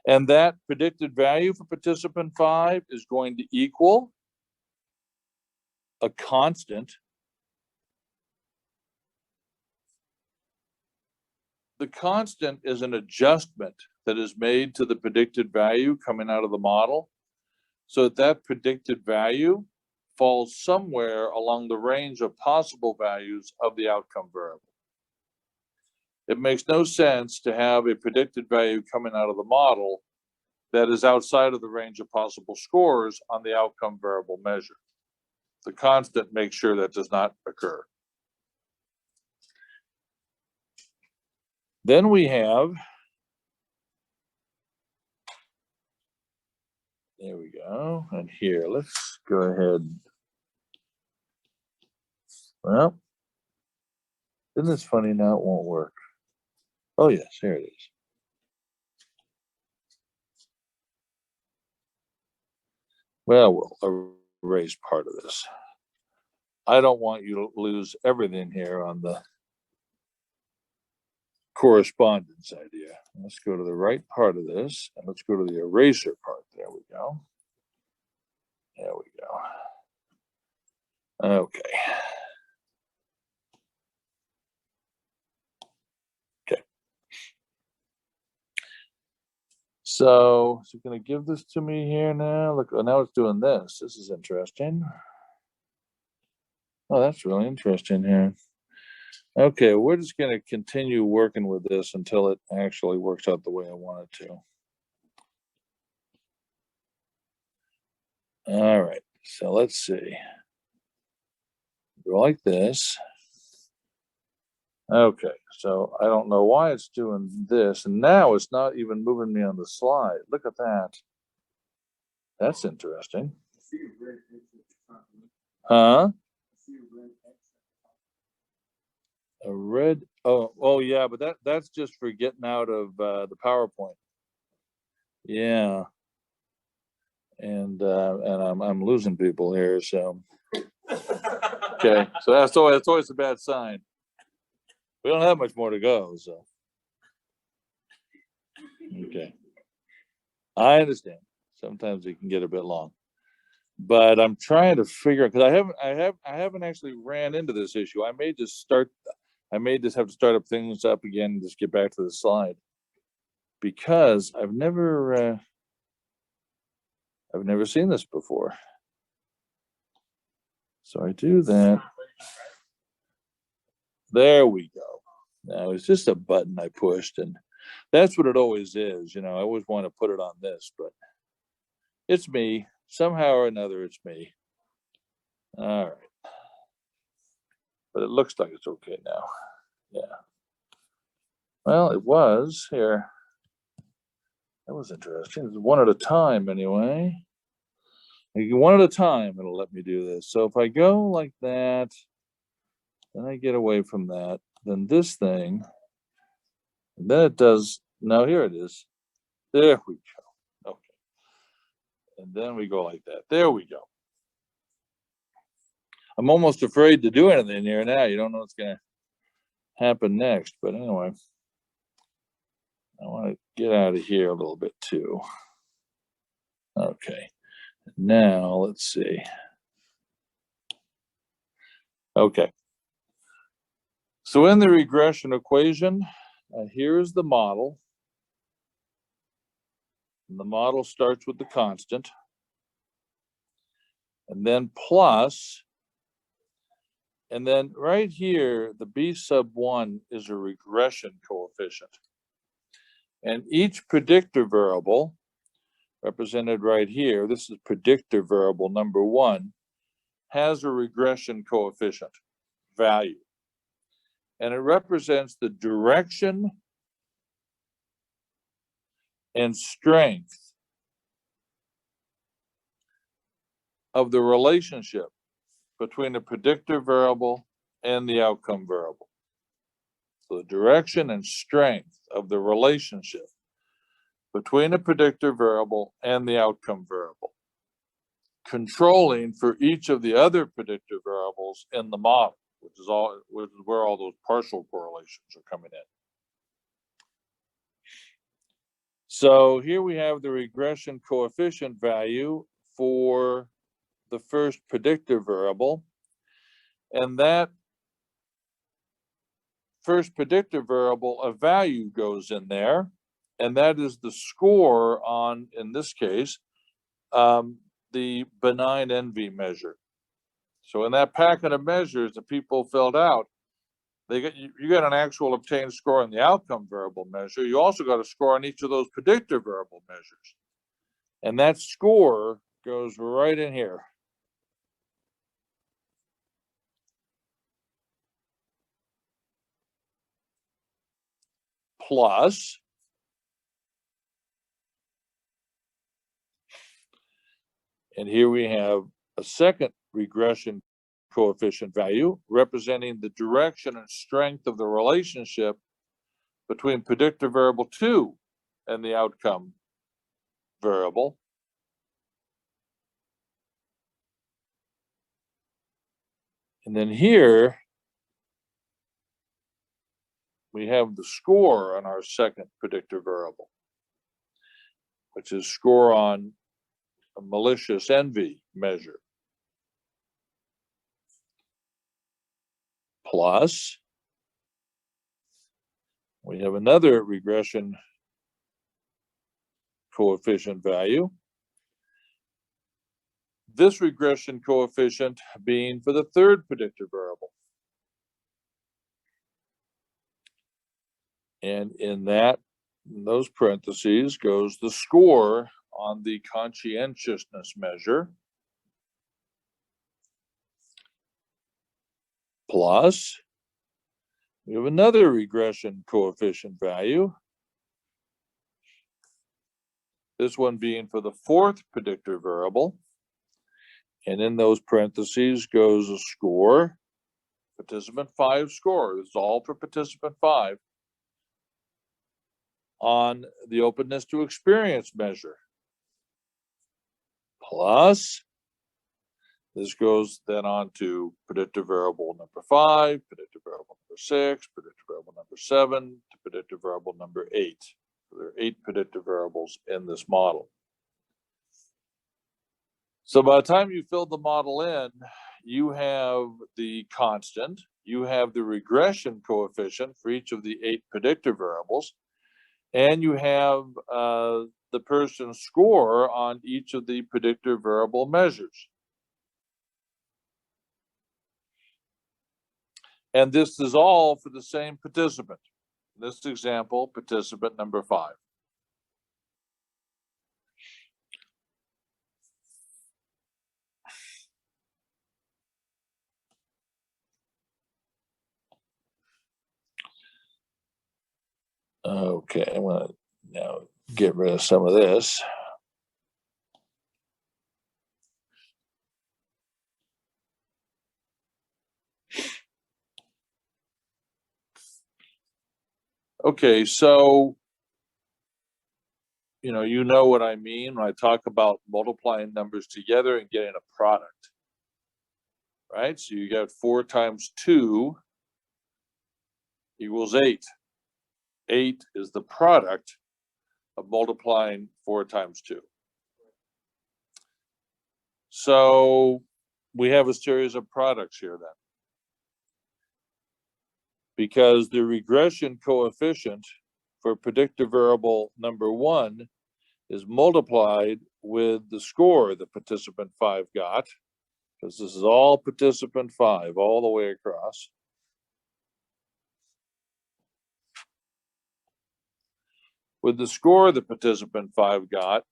And that predicted value for participant 5 is going to equal a constant. The constant is an adjustment that is made to the predicted value coming out of the model, so that that predicted value falls somewhere along the range of possible values of the outcome variable. It makes no sense to have a predicted value coming out of the model that is outside of the range of possible scores on the outcome variable measure. The constant makes sure that does not occur. Then we have, there we go, and here, let's go ahead. Well, isn't this funny now? It won't work. Oh yes, here it is. Well, we'll erase part of this. I don't want you to lose everything here on the correspondence idea. Let's go to the right part of this, and let's go to the eraser part. There we go. There we go. Okay. Okay. So it's going to give this to me here now. Look, oh, now it's doing this. This is interesting. Oh, that's really interesting here. Okay, we're just going to continue working with this until it actually works out the way I want it to. All right, so let's see. Go like this. Okay, so I don't know why it's doing this, and now it's not even moving me on the slide. Look at that. That's interesting. Huh? A red, oh yeah, but that's just for getting out of the PowerPoint. Yeah. And I'm losing people here, so okay. So that's always a bad sign. We don't have much more to go, so okay. I understand. Sometimes it can get a bit long, but I'm trying to figure, because I haven't actually ran into this issue. I may just have to start up things up again and just get back to the slide, because I've never seen this before. So I do that. There we go. Now it's just a button I pushed, and that's what it always is. You know, I always want to put it on this, but it's me. Somehow or another, it's me. All right. But it looks like it's okay now. Yeah. Well, it was here. That was interesting. It's one at a time anyway. One at a time, it'll let me do this. So if I go like that, then I get away from that, then this thing, and then it does, now here it is. There we go. Okay. And then we go like that. There we go. I'm almost afraid to do anything here now. You don't know what's going to happen next. But anyway, I want to get out of here a little bit too. Okay. Now let's see. Okay. So in the regression equation, here's the model. And the model starts with the constant, and then plus, and then right here, the B sub 1 is a regression coefficient. And each predictor variable, represented right here, this is predictor variable number 1, has a regression coefficient value. And it represents the direction and strength of the relationship between the predictor variable and the outcome variable. So the direction and strength of the relationship between the predictor variable and the outcome variable, controlling for each of the other predictor variables in the model, which is where all those partial correlations are coming in. So here we have the regression coefficient value for the first predictive variable, and that first predictive variable, a value goes in there, and that is the score on, in this case, the benign envy measure. So in that packet of measures that people filled out, you got an actual obtained score on the outcome variable measure. You also got a score on each of those predictive variable measures. And that score goes right in here. Plus, and here we have a second regression coefficient value representing the direction and strength of the relationship between predictor variable 2 and the outcome variable. And then here we have the score on our second predictor variable, which is score on a malicious envy measure. Plus, we have another regression coefficient value. This regression coefficient being for the third predictor variable. And in those parentheses goes the score on the conscientiousness measure. Plus, we have another regression coefficient value. This one being for the fourth predictor variable. And in those parentheses goes a score, participant 5 score. This is all for participant 5 on the openness to experience measure. Plus, this goes then on to predictive variable number 5, predictive variable number 6, predictive variable number 7, to predictive variable number 8. So there are 8 predictive variables in this model. So by the time you fill the model in, you have the constant, you have the regression coefficient for each of the 8 predictive variables, and you have the person's score on each of the predictive variable measures. And this is all for the same participant. In this example, participant number 5. Okay, I'm going to now get rid of some of this. Okay, so, you know what I mean when I talk about multiplying numbers together and getting a product, right? So you got 4 times 2 equals 8. 8 is the product of multiplying 4 times 2. So we have a series of products here then. Because the regression coefficient for predictive variable number 1 is multiplied with the score that participant 5 got, because this is all participant 5 all the way across. With the score that participant 5 got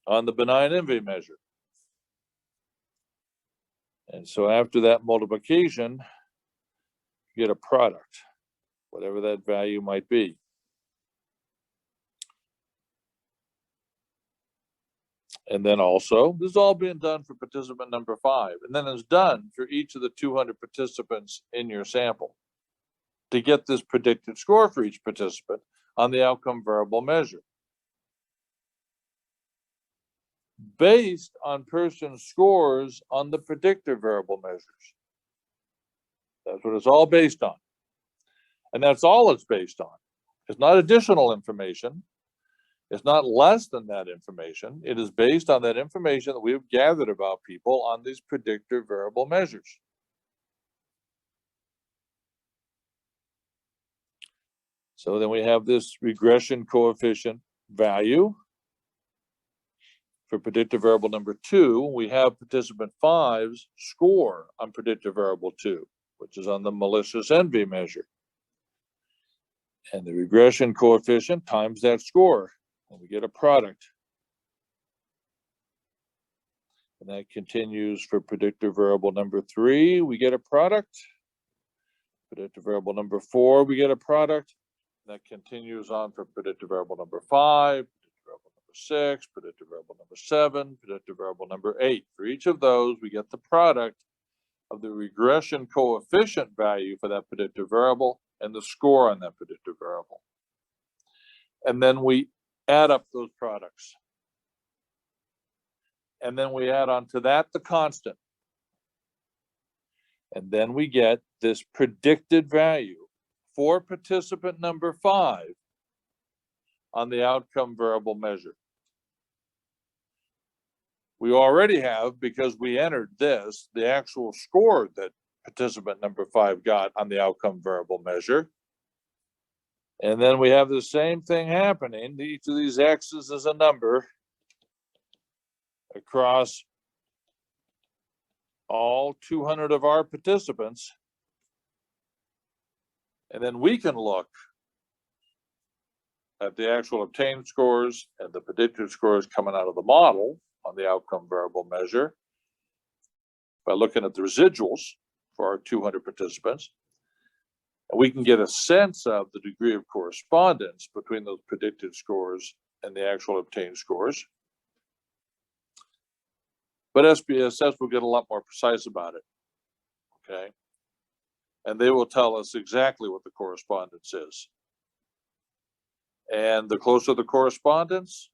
on the benign envy measure. And so after that multiplication, you get a product, whatever that value might be. And then also, this is all being done for participant number 5. And then it's done for each of the 200 participants in your sample to get this predicted score for each participant on the outcome variable measure. Based on person scores on the predictive variable measures. That's what it's all based on. And that's all it's based on. It's not additional information. It's not less than that information. It is based on that information that we have gathered about people on these predictor variable measures. So then we have this regression coefficient value for predictive variable number 2. We have participant 5's score on predictive variable 2, which is on the malicious envy measure. And the regression coefficient times that score, and we get a product. And that continues for predictive variable number 3, we get a product. Predictive variable number 4, we get a product. That continues on for predictive variable number 5, predictive variable number 6, predictive variable number 7, predictive variable number 8. For each of those, we get the product of the regression coefficient value for that predictive variable and the score on that predictive variable. And then we add up those products. And then we add on to that the constant. And then we get this predicted value for participant number 5 on the outcome variable measure. We already have, because we entered this, the actual score that participant number 5 got on the outcome variable measure. And then we have the same thing happening. Each of these x's is a number across all 200 of our participants. And then we can look at the actual obtained scores and the predicted scores coming out of the model on the outcome variable measure by looking at the residuals for our 200 participants. And we can get a sense of the degree of correspondence between those predicted scores and the actual obtained scores. But SPSS will get a lot more precise about it, okay? And they will tell us exactly what the correspondence is. And the closer the correspondence,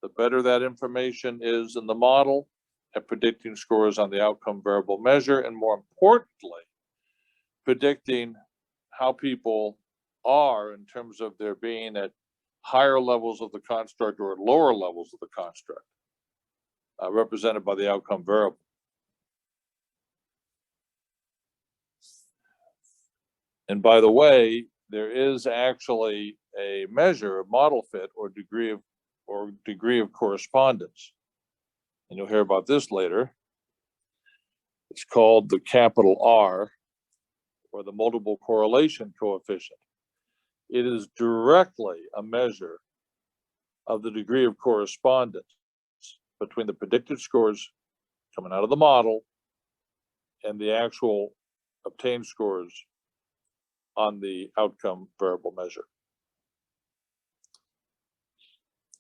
the better that information is in the model at predicting scores on the outcome variable measure, and more importantly, predicting how people are in terms of their being at higher levels of the construct or at lower levels of the construct, represented by the outcome variable. And by the way, there is actually a measure of model fit or degree of correspondence. And you'll hear about this later. It's called the capital R, or the multiple correlation coefficient. It is directly a measure of the degree of correspondence between the predicted scores coming out of the model and the actual obtained scores on the outcome variable measure.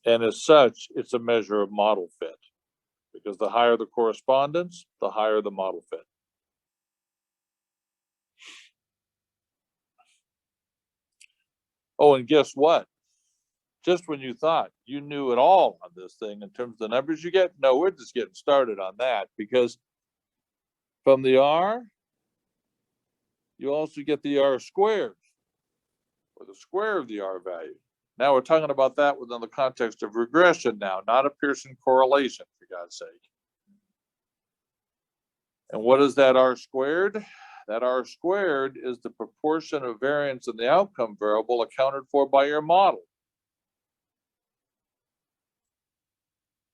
And as such, it's a measure of model fit, because the higher the correspondence, the higher the model fit. Oh, and guess what? Just when you thought you knew it all on this thing in terms of the numbers you get, no, we're just getting started on that, because from the R, you also get the R squared, or the square of the R value. Now we're talking about that within the context of regression now, not a Pearson correlation, for God's sake. And what is that R squared? That R squared is the proportion of variance in the outcome variable accounted for by your model.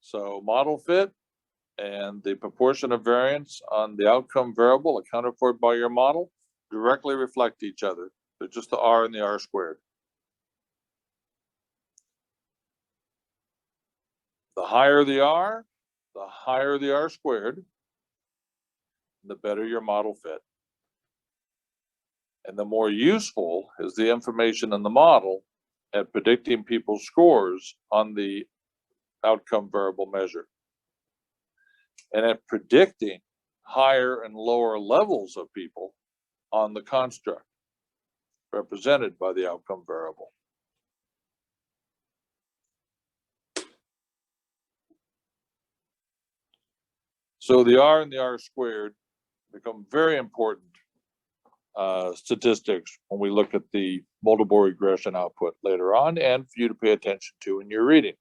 So model fit and the proportion of variance on the outcome variable accounted for by your model directly reflect each other. They're just the R and the R squared. The higher the R squared, the better your model fit. And the more useful is the information in the model at predicting people's scores on the outcome variable measure, and at predicting higher and lower levels of people on the construct represented by the outcome variable. So the R and the R squared become very important statistics when we look at the multiple regression output later on, and for you to pay attention to in your reading.